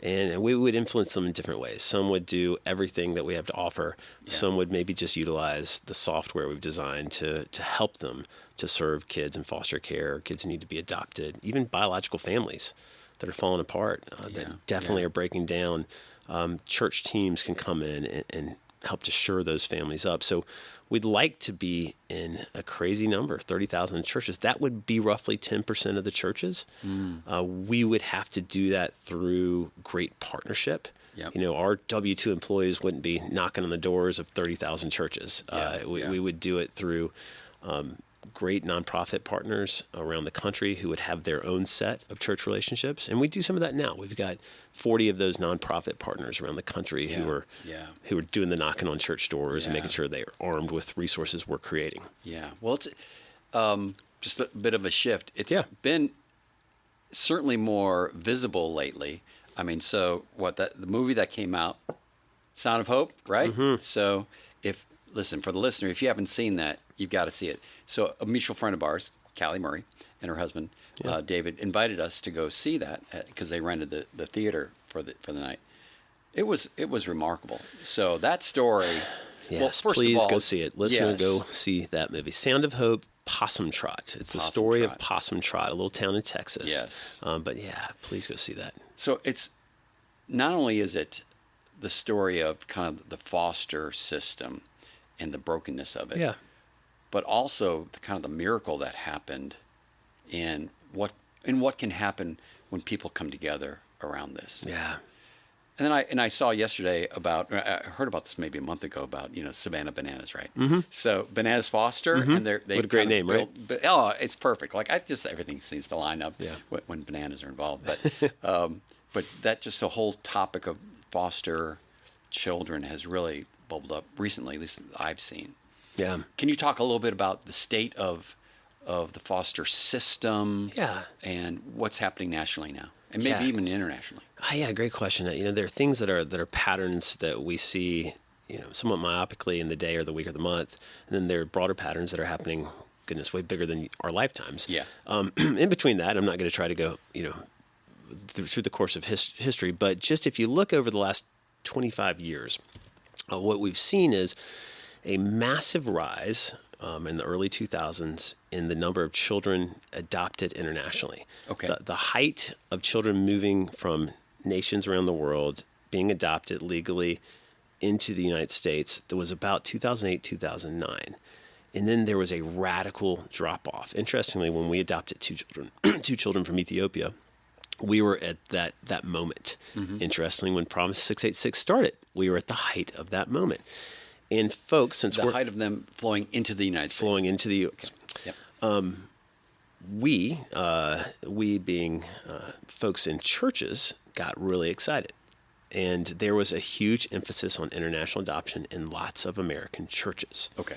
And we would influence them in different ways. Some would do everything that we have to offer. Yeah. Some would maybe just utilize the software we've designed to help them to serve kids in foster care, kids who need to be adopted, even biological families that are falling apart, that definitely are breaking down. Church teams can come in and help to shore those families up. So we'd like to be in a crazy number, 30,000 churches. That would be roughly 10% of the churches. We would have to do that through great partnership. Yep. Our W-2 employees wouldn't be knocking on the doors of 30,000 churches. We would do it through great nonprofit partners around the country who would have their own set of church relationships. And we do some of that now. We've got 40 of those nonprofit partners around the country who are doing the knocking on church doors and making sure they are armed with resources we're creating. Yeah. Well, it's just a bit of a shift. It's been certainly more visible lately. I mean, so the movie that came out, Sound of Hope, right? So listen, for the listener, if you haven't seen that, you've got to see it. So a mutual friend of ours, Callie Murray, and her husband, David, invited us to go see that because they rented the theater for the night. It was remarkable. So that story. Yes, well, please go see it. Listen, go see that movie. Sound of Hope, Possum Trot. It's the story of Possum Trot, a little town in Texas. Yes. But please go see that. So it's not only is it the story of kind of the foster system and the brokenness of it, but also kind of the miracle that happened and what can happen when people come together around this. Yeah. And I saw yesterday I heard about this maybe a month ago about Savannah Bananas, right? Mm-hmm. So Bananas Foster, and they What a great name, right? It's perfect. Like everything seems to line up when bananas are involved. But that just the whole topic of foster children has really bubbled up recently, at least I've seen. Yeah. Can you talk a little bit about the state of the foster system? Yeah. And what's happening nationally now, and maybe even internationally? Yeah, great question. There are things that are patterns that we see, somewhat myopically in the day or the week or the month, and then there are broader patterns that are happening, goodness, way bigger than our lifetimes. Yeah. In between that, I'm not going to try to go, through the course of history, but just if you look over the last 25 years, what we've seen is a massive rise in the early 2000s in the number of children adopted internationally. Okay. The height of children moving from nations around the world being adopted legally into the United States, that was about 2008, 2009. And then there was a radical drop-off. Interestingly, when we adopted two children from Ethiopia, we were at that moment. Mm-hmm. Interestingly, when Promise686 started, we were at the height of that moment. And folks, since the height of them flowing into the United States. Flowing into the U.S. Okay. Yep. We being folks in churches, got really excited. And there was a huge emphasis on international adoption in lots of American churches. Okay.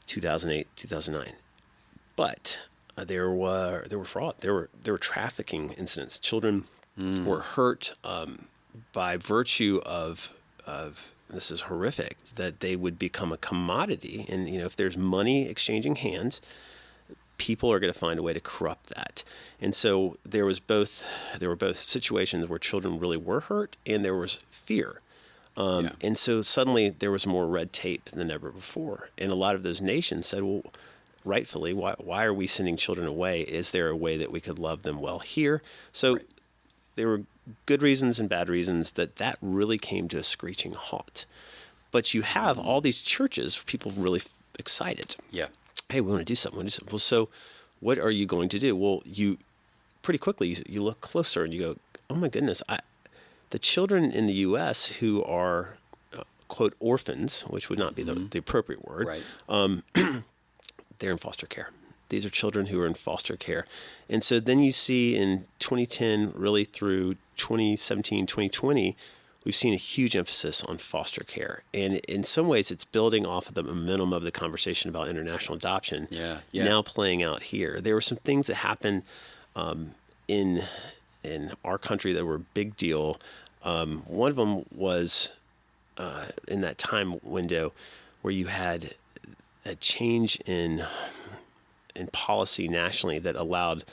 2008, 2009. But there were fraud. There were trafficking incidents. Children were hurt by virtue of this is horrific, that they would become a commodity. And if there's money exchanging hands, people are going to find a way to corrupt that. And so there were both situations where children really were hurt, and there was fear. And so suddenly there was more red tape than ever before. And a lot of those nations said, well, rightfully, why are we sending children away? Is there a way that we could love them well here? So there were good reasons and bad reasons that really came to a screeching halt. But you have all these churches, people really excited. Yeah. Hey, we want to do something. Well, so what are you going to do? Well, you pretty quickly, you look closer and you go, oh my goodness, the children in the U.S. who are, quote, orphans, which would not be the appropriate word, right. They're in foster care. These are children who are in foster care. And so then you see in 2010, really through 2017, 2020, we've seen a huge emphasis on foster care. And in some ways, it's building off of the momentum of the conversation about international adoption, now playing out here. There were some things that happened in our country that were a big deal. One of them was in that time window where you had a change in policy nationally that allowed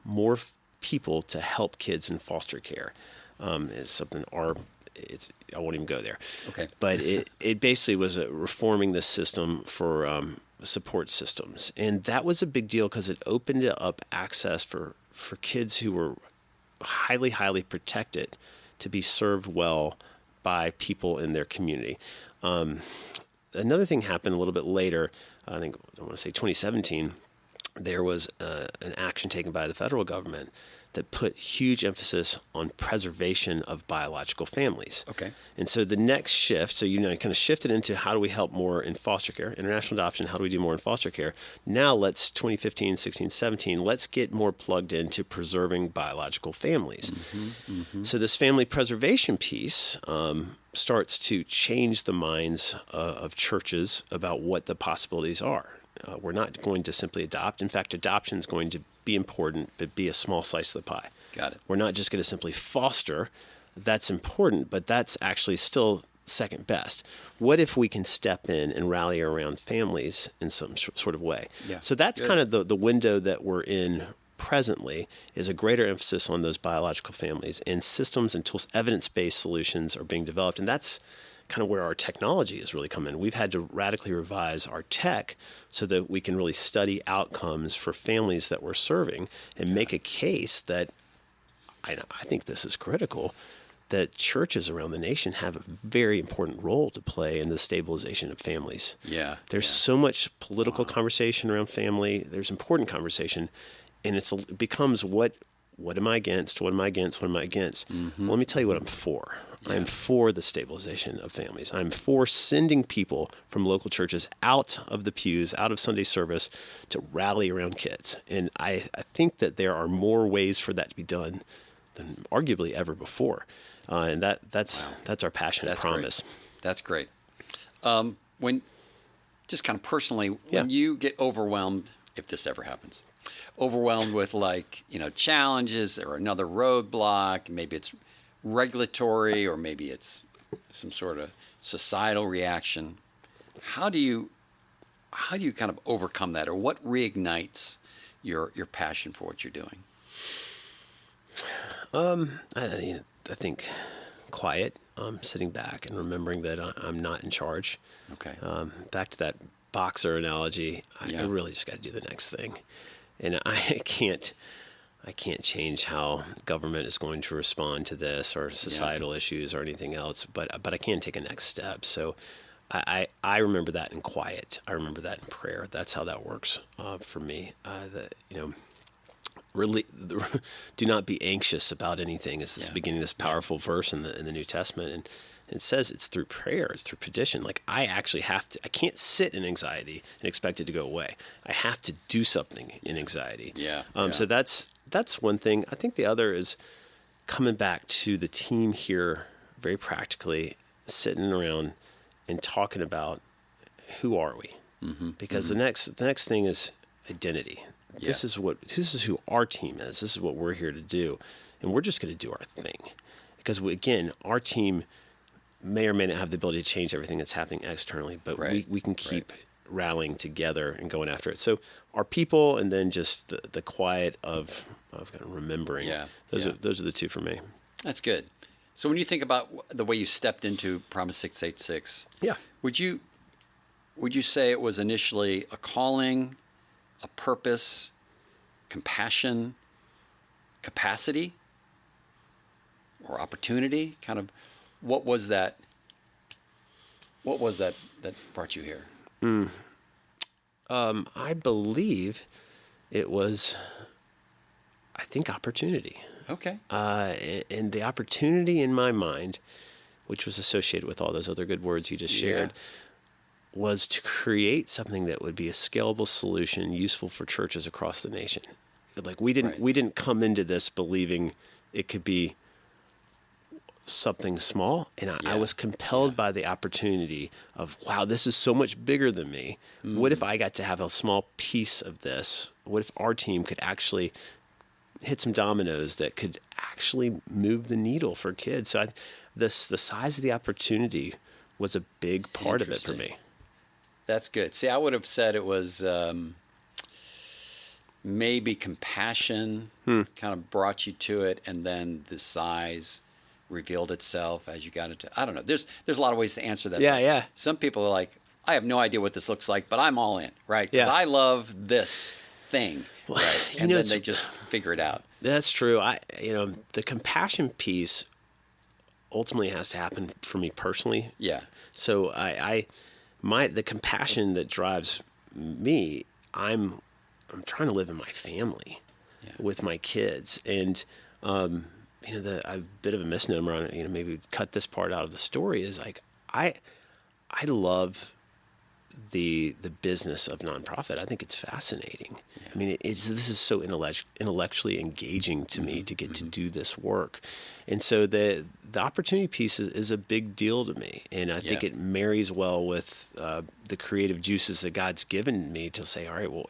more people to help kids in foster care. It's something I won't even go there. Okay. But it basically was reforming the system for support systems. And that was a big deal because it opened up access for kids who were highly, highly protected to be served well by people in their community. Another thing happened a little bit later, I want to say 2017, there was an action taken by the federal government that put huge emphasis on preservation of biological families. Okay. And so the next shift, so kind of shifted into how do we help more in foster care, international adoption, how do we do more in foster care? Now 2015, 16, 17, let's get more plugged into preserving biological families. Mm-hmm, mm-hmm. So this family preservation piece starts to change the minds of churches about what the possibilities are. We're not going to simply adopt. In fact, adoption is going to be important, but be a small slice of the pie. Got it. We're not just going to simply foster. That's important, but that's actually still second best. What if we can step in and rally around families in some sort of way? Yeah. So that's kind of the window that we're in presently, is a greater emphasis on those biological families, and systems and tools, evidence-based solutions are being developed. And that's kind of where our technology has really come in. We've had to radically revise our tech so that we can really study outcomes for families that we're serving and make a case that, I think this is critical, that churches around the nation have a very important role to play in the stabilization of families. Yeah. There's so much political conversation around family. There's important conversation, and it becomes what am I against? What am I against? What am I against? Mm-hmm. Well, let me tell you what I'm for. Yeah. I'm for the stabilization of families. I'm for sending people from local churches out of the pews, out of Sunday service, to rally around kids. And I think that there are more ways for that to be done than arguably ever before. And that's our passion and promise. Great. That's great. When just kind of personally, when you get overwhelmed, if this ever happens, overwhelmed with challenges or another roadblock, maybe it's regulatory or maybe it's some sort of societal reaction, how do you kind of overcome that, or what reignites your passion for what you're doing? I think quiet, sitting back and remembering that I'm not in charge. Okay. Back to that boxer analogy, I really just got to do the next thing. And I can't change how government is going to respond to this or societal issues or anything else, but I can take a next step. So I remember that in quiet. I remember that in prayer. That's how that works for me. Really, do not be anxious about anything. Is this beginning this powerful verse in the New Testament, and it says it's through prayer, it's through petition. Like I actually have to. I can't sit in anxiety and expect it to go away. I have to do something in anxiety. So that's one thing. I think the other is coming back to the team here, very practically, sitting around and talking about who are we, because the next thing is identity. This is who our team is. This is what we're here to do. And we're just going to do our thing. Because our team may or may not have the ability to change everything that's happening externally, but we can keep rallying together and going after it. So our people, and then just the quiet of kind of remembering. Those are the two for me. That's good. So when you think about the way you stepped into Promise 686, would you say it was initially a calling, a purpose, compassion, capacity, or opportunity? Kind of, what was that that brought you here? I believe it was, I think, opportunity. Okay. And the opportunity in my mind, which was associated with all those other good words you just shared, was to create something that would be a scalable solution useful for churches across the nation. Like we didn't come into this believing it could be something small, and I was compelled by the opportunity of, wow, this is so much bigger than me. What if I got to have a small piece of this? What if our team could actually hit some dominoes that could actually move the needle for kids? So the size of the opportunity was a big part of it for me. That's good. See, I would have said it was maybe compassion kind of brought you to it, and then the size revealed itself as you got into. I don't know. There's a lot of ways to answer that. Yeah. Some people are like, I have no idea what this looks like, but I'm all in, right? Because I love this thing, right? And then they just figure it out. That's true. The compassion piece ultimately has to happen for me personally. Yeah. So the compassion that drives me, I'm trying to live in my family with my kids, and a bit of a misnomer on it. Maybe cut this part out of the story is like I love the business of nonprofit. I think it's fascinating. I mean, this is so intellectually engaging to me to get to do this work, and so the opportunity piece is a big deal to me, and I think it marries well with the creative juices that God's given me to say, all right, well,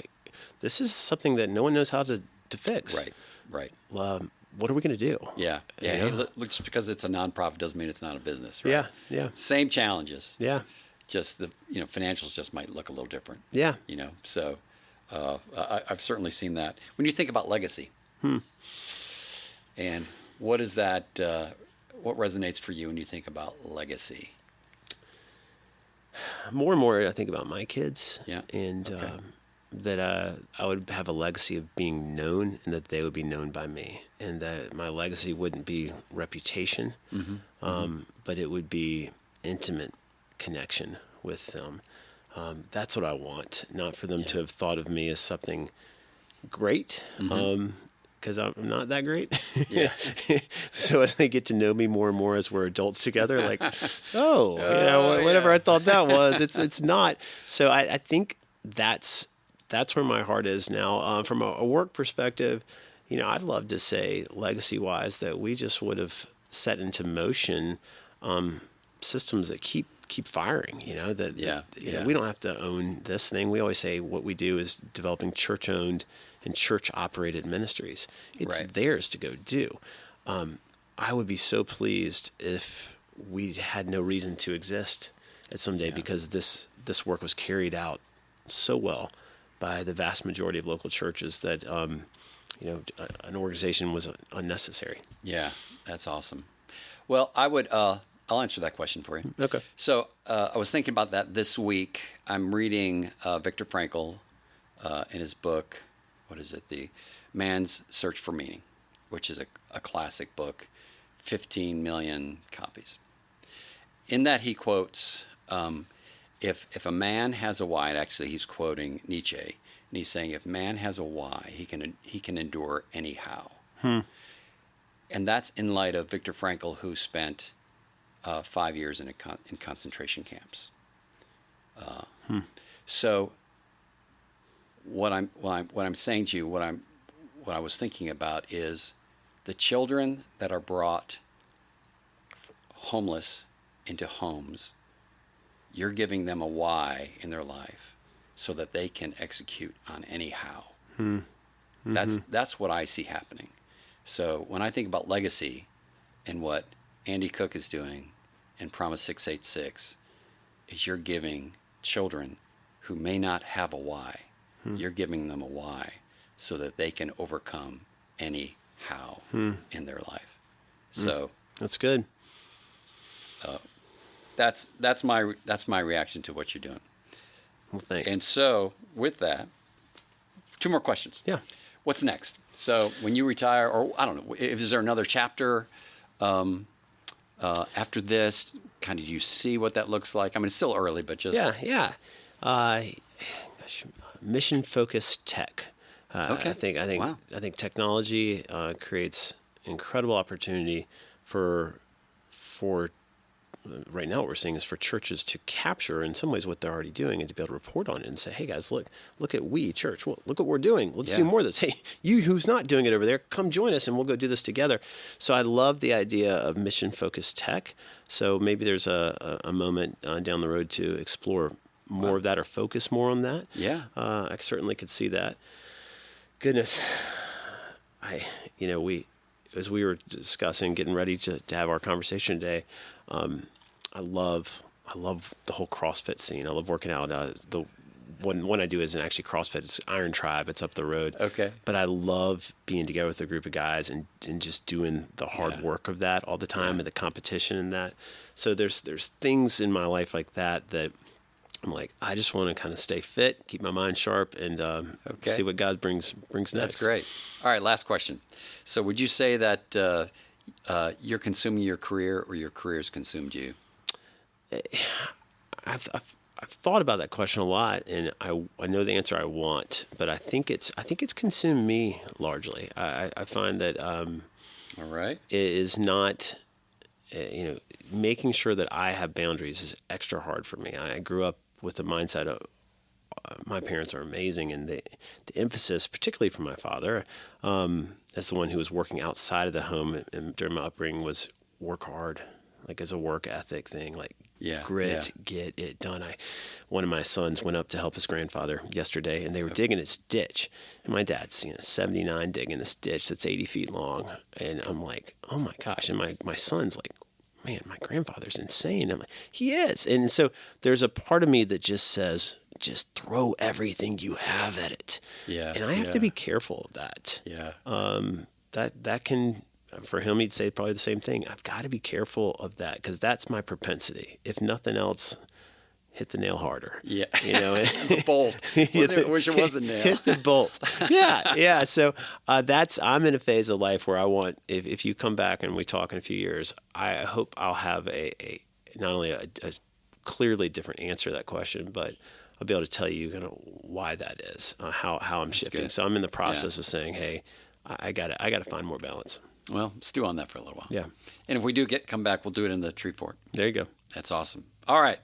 this is something that no one knows how to fix. Right. What are we going to do? Yeah. Hey, just because it's a nonprofit doesn't mean it's not a business, right? Yeah. Same challenges. Yeah. Just the financials just might look a little different. Yeah. So I've certainly seen that. When you think about legacy, and what is that? What resonates for you when you think about legacy? More and more, I think about my kids. Yeah. And that I would have a legacy of being known, and that they would be known by me, and that my legacy wouldn't be reputation, but it would be intimate connection with them. That's what I want, not for them to have thought of me as something great, because I'm not that great. Yeah. So as they get to know me more and more as we're adults together, like, whatever I thought that was, it's not. So I think that's where my heart is now. From a work perspective, I'd love to say legacy-wise that we just would have set into motion systems that keep firing. We don't have to own this thing. We always say what we do is developing church-owned and church-operated ministries. It's theirs to go do. I would be so pleased if we had no reason to exist at some day because this work was carried out so well by the vast majority of local churches that an organization was unnecessary. Yeah, that's awesome. Well, I'll answer that question for you. Okay. So I was thinking about that this week. I'm reading Viktor Frankl in his book, what is it? The Man's Search for Meaning, which is a classic book, 15 million copies. In that he quotes, if a man has a why, and actually he's quoting Nietzsche, and he's saying if man has a why, he can endure anyhow. And that's in light of Viktor Frankl, who spent 5 years in concentration camps. So what I'm saying to you, what I was thinking about is the children that are brought homeless into homes. You're giving them a why in their life so that they can execute on any how. That's what I see happening. So when I think about legacy and what Andy Cook is doing in Promise686, is you're giving children who may not have a why, you're giving them a why so that they can overcome any how in their life. So that's good. That's my reaction to what you're doing. Well, thanks. And so with that, 2 more questions. Yeah. What's next? So when you retire, or I don't know, is there another chapter after this? Kind of, do you see what that looks like? I mean, it's still early, but just mission focused tech. Okay. I think technology creates incredible opportunity for right now. What we're seeing is for churches to capture in some ways what they're already doing and to be able to report on it and say, hey guys, look at we church. Well, look what we're doing. Let's do more of this. Hey, you who's not doing it over there, come join us and we'll go do this together. So I love the idea of mission focused tech. So maybe there's a moment down the road to explore more of that or focus more on that. Yeah. I certainly could see that. Goodness. As we were discussing, getting ready to have our conversation today, I love the whole CrossFit scene. I love working out. The one I do isn't actually CrossFit. It's Iron Tribe. It's up the road. Okay. But I love being together with a group of guys and just doing the hard work of that all the time and the competition in that. So there's things in my life like that I'm like, I just want to kind of stay fit, keep my mind sharp, and see what God brings next. That's great. All right, last question. So would you say that you're consuming your career or your career has consumed you? I've thought about that question a lot, and I know the answer I want, but I think it's consumed me largely. I find that all right, it is not, making sure that I have boundaries is extra hard for me. I grew up with the mindset of my parents are amazing, and the emphasis, particularly from my father, as the one who was working outside of the home and during my upbringing, was work hard, like as a work ethic thing, like grit, get it done. One of my sons went up to help his grandfather yesterday, and they were digging this ditch, and my dad's 79 digging this ditch that's 80 feet long, and I'm like, oh my gosh, and my son's like, man, my grandfather's insane. I'm like, he is. And so there's a part of me that just says, just throw everything you have at it. Yeah. And I have to be careful of that. Yeah. That can, for him, he'd say probably the same thing. I've got to be careful of that because that's my propensity. If nothing else, hit the nail harder. Yeah. The bolt. I wish it was a nail. Hit the bolt. Yeah. So I'm in a phase of life where I want, if you come back and we talk in a few years, I hope I'll have a not only a clearly different answer to that question, but I'll be able to tell you why that is, how I'm shifting. Good. So I'm in the process of saying, hey, I gotta find more balance. Well, stew on that for a little while. Yeah. And if we do come back, we'll do it in the tree fort. There you go. That's awesome. All right.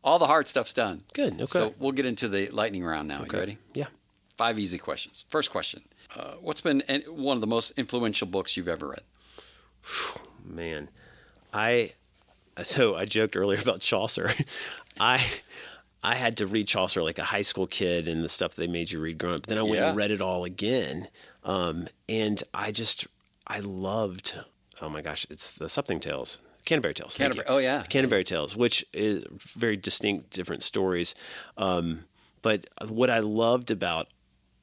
All the hard stuff's done. Good. Okay. So we'll get into the lightning round now. Okay. You ready? Yeah. 5 easy questions. First question. What's been one of the most influential books you've ever read? Man, I joked earlier about Chaucer. I had to read Chaucer like a high school kid and the stuff they made you read growing up. Then I went and read it all again. And I loved, oh my gosh, it's the Something Tales. Canterbury Tales. Oh, yeah. Canterbury Tales, which is very distinct, different stories. But what I loved about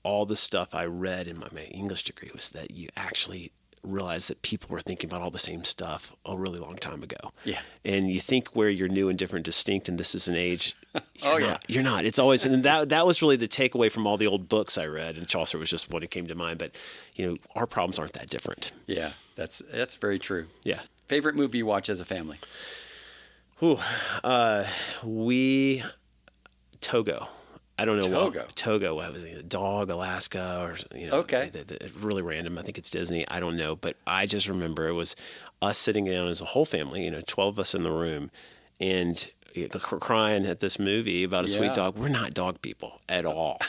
all the stuff I read in my English degree was that you actually realize that people were thinking about all the same stuff a really long time ago. Yeah. And you think where you're new and different, distinct, and this is an age. You're not. It's always, and that was really the takeaway from all the old books I read. And Chaucer was just what it came to mind. But, our problems aren't that different. Yeah, that's very true. Yeah. Favorite movie you watch as a family? Togo. I don't know Togo. Togo. What was it? Dog, Alaska, or Okay. Really random. I think it's Disney. I don't know, but I just remember it was us sitting down as a whole family. 12 of us in the room, and crying at this movie about a sweet dog. We're not dog people at all.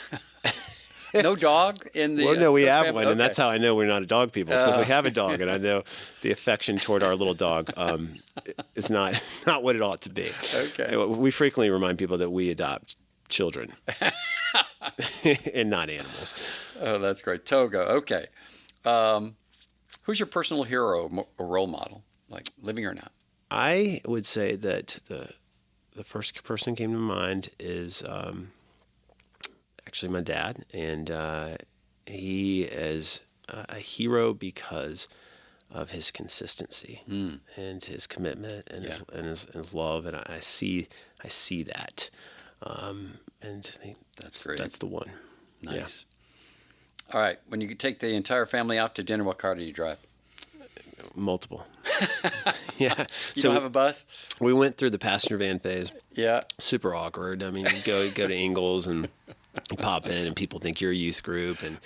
No dog in the. Well, no, we have family? one, and that's how I know we're not a dog people. It's because we have a dog, and I know the affection toward our little dog is not what it ought to be. Okay. We frequently remind people that we adopt children and not animals. Oh, that's great. Togo. Okay. Who's your personal hero or role model, like living or not? I would say that the first person came to mind is actually my dad, and he is a hero because of his consistency and his commitment and his love, and I see that. And I think that's great. That's the one. Nice. Yeah. All right. When you take the entire family out to dinner, what car do you drive? Multiple. Yeah. You don't have a bus? We went through the passenger van phase. Yeah. Super awkward. I mean, you go to Ingalls and you pop in and people think you're a youth group, and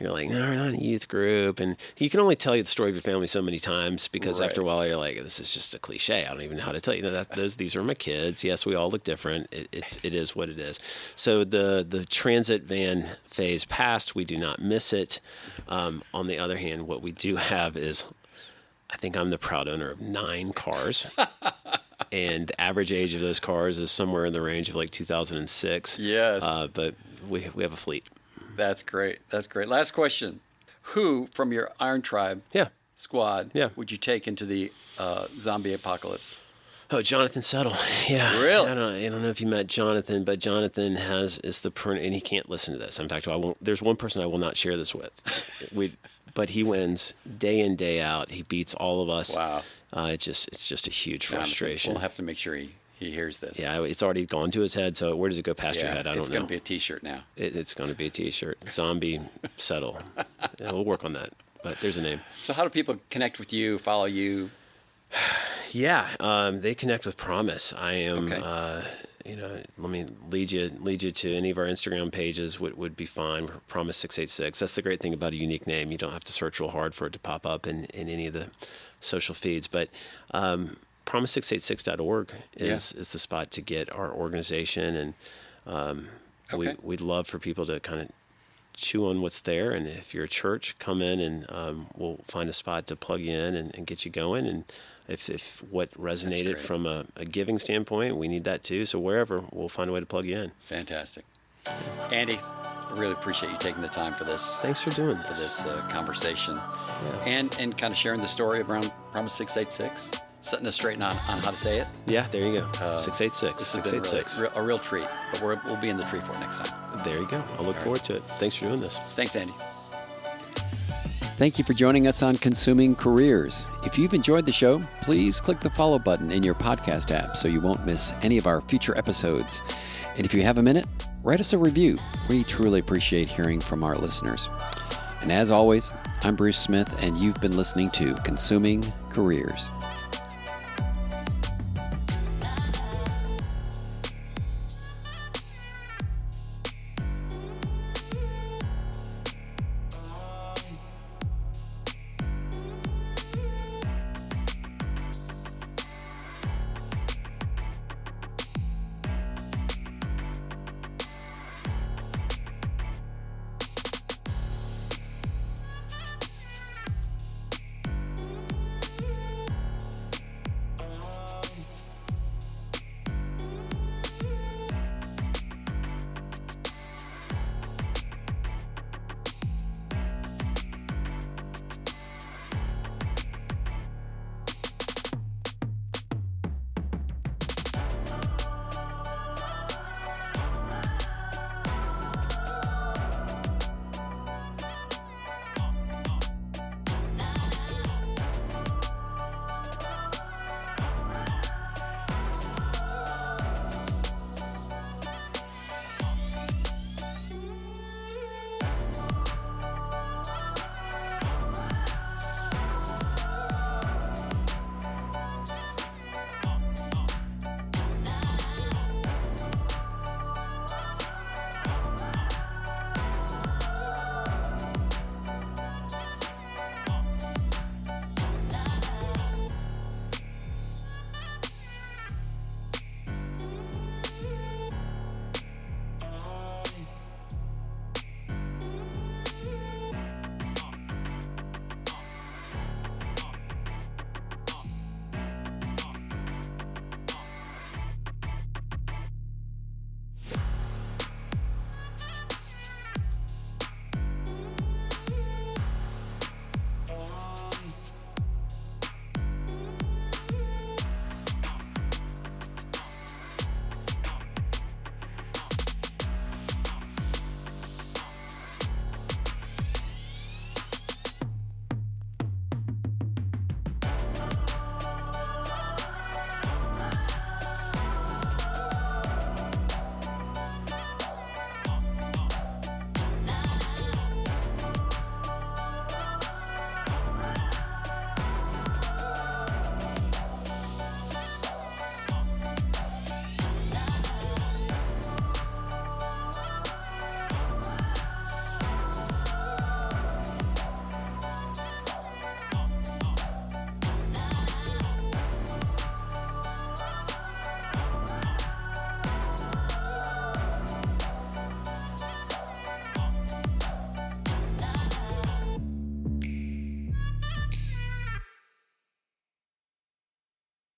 you're like, no, we're not a youth group. And you can only tell you the story of your family so many times because after a while you're like, this is just a cliche. I don't even know how to tell you. These are my kids. Yes, we all look different. It is what it is. So the transit van phase passed. We do not miss it. On the other hand, what we do have is, I think I'm the proud owner of 9 cars. And the average age of those cars is somewhere in the range of like 2006. Yes. But we have a fleet. That's great. Last question. Who from your Iron Tribe squad would you take into the zombie apocalypse? Oh, Jonathan Settle. Yeah. Really? I don't know if you met Jonathan, but Jonathan is the and he can't listen to this. In fact, there's one person I will not share this with. But he wins day in, day out. He beats all of us. Wow. It's just a huge frustration. We'll have to make sure he hears this. Yeah, it's already gone to his head. So where does it go past your head? I don't know. It's going to be a T-shirt now. It's going to be a T-shirt. Zombie Settle. Yeah, we'll work on that. But there's a name. So how do people connect with you, follow you? Yeah, they connect with Promise. I am. Let me lead you to any of our Instagram pages would be fine. Promise686. That's the great thing about a unique name. You don't have to search real hard for it to pop up in any of the social feeds. But promise686.org is the spot to get our organization, and we'd love for people to kind of chew on what's there. And if you're a church, come in and we'll find a spot to plug you in and get you going. And if what resonated from a giving standpoint, we need that too. So wherever, we'll find a way to plug you in. Fantastic. Andy, I really appreciate you taking the time for this. Thanks for doing this. For this conversation. And kind of sharing the story around Promise686, setting us straight on how to say it. Yeah, there you go. 686. 686. A real treat. But we'll be in the tree fort next time. There you go. I'll look forward to it. Thanks for doing this. Thanks, Andy. Thank you for joining us on Consuming Careers. If you've enjoyed the show, please click the follow button in your podcast app so you won't miss any of our future episodes. And if you have a minute, write us a review. We truly appreciate hearing from our listeners. And as always, I'm Bruce Smith, and you've been listening to Consuming Careers.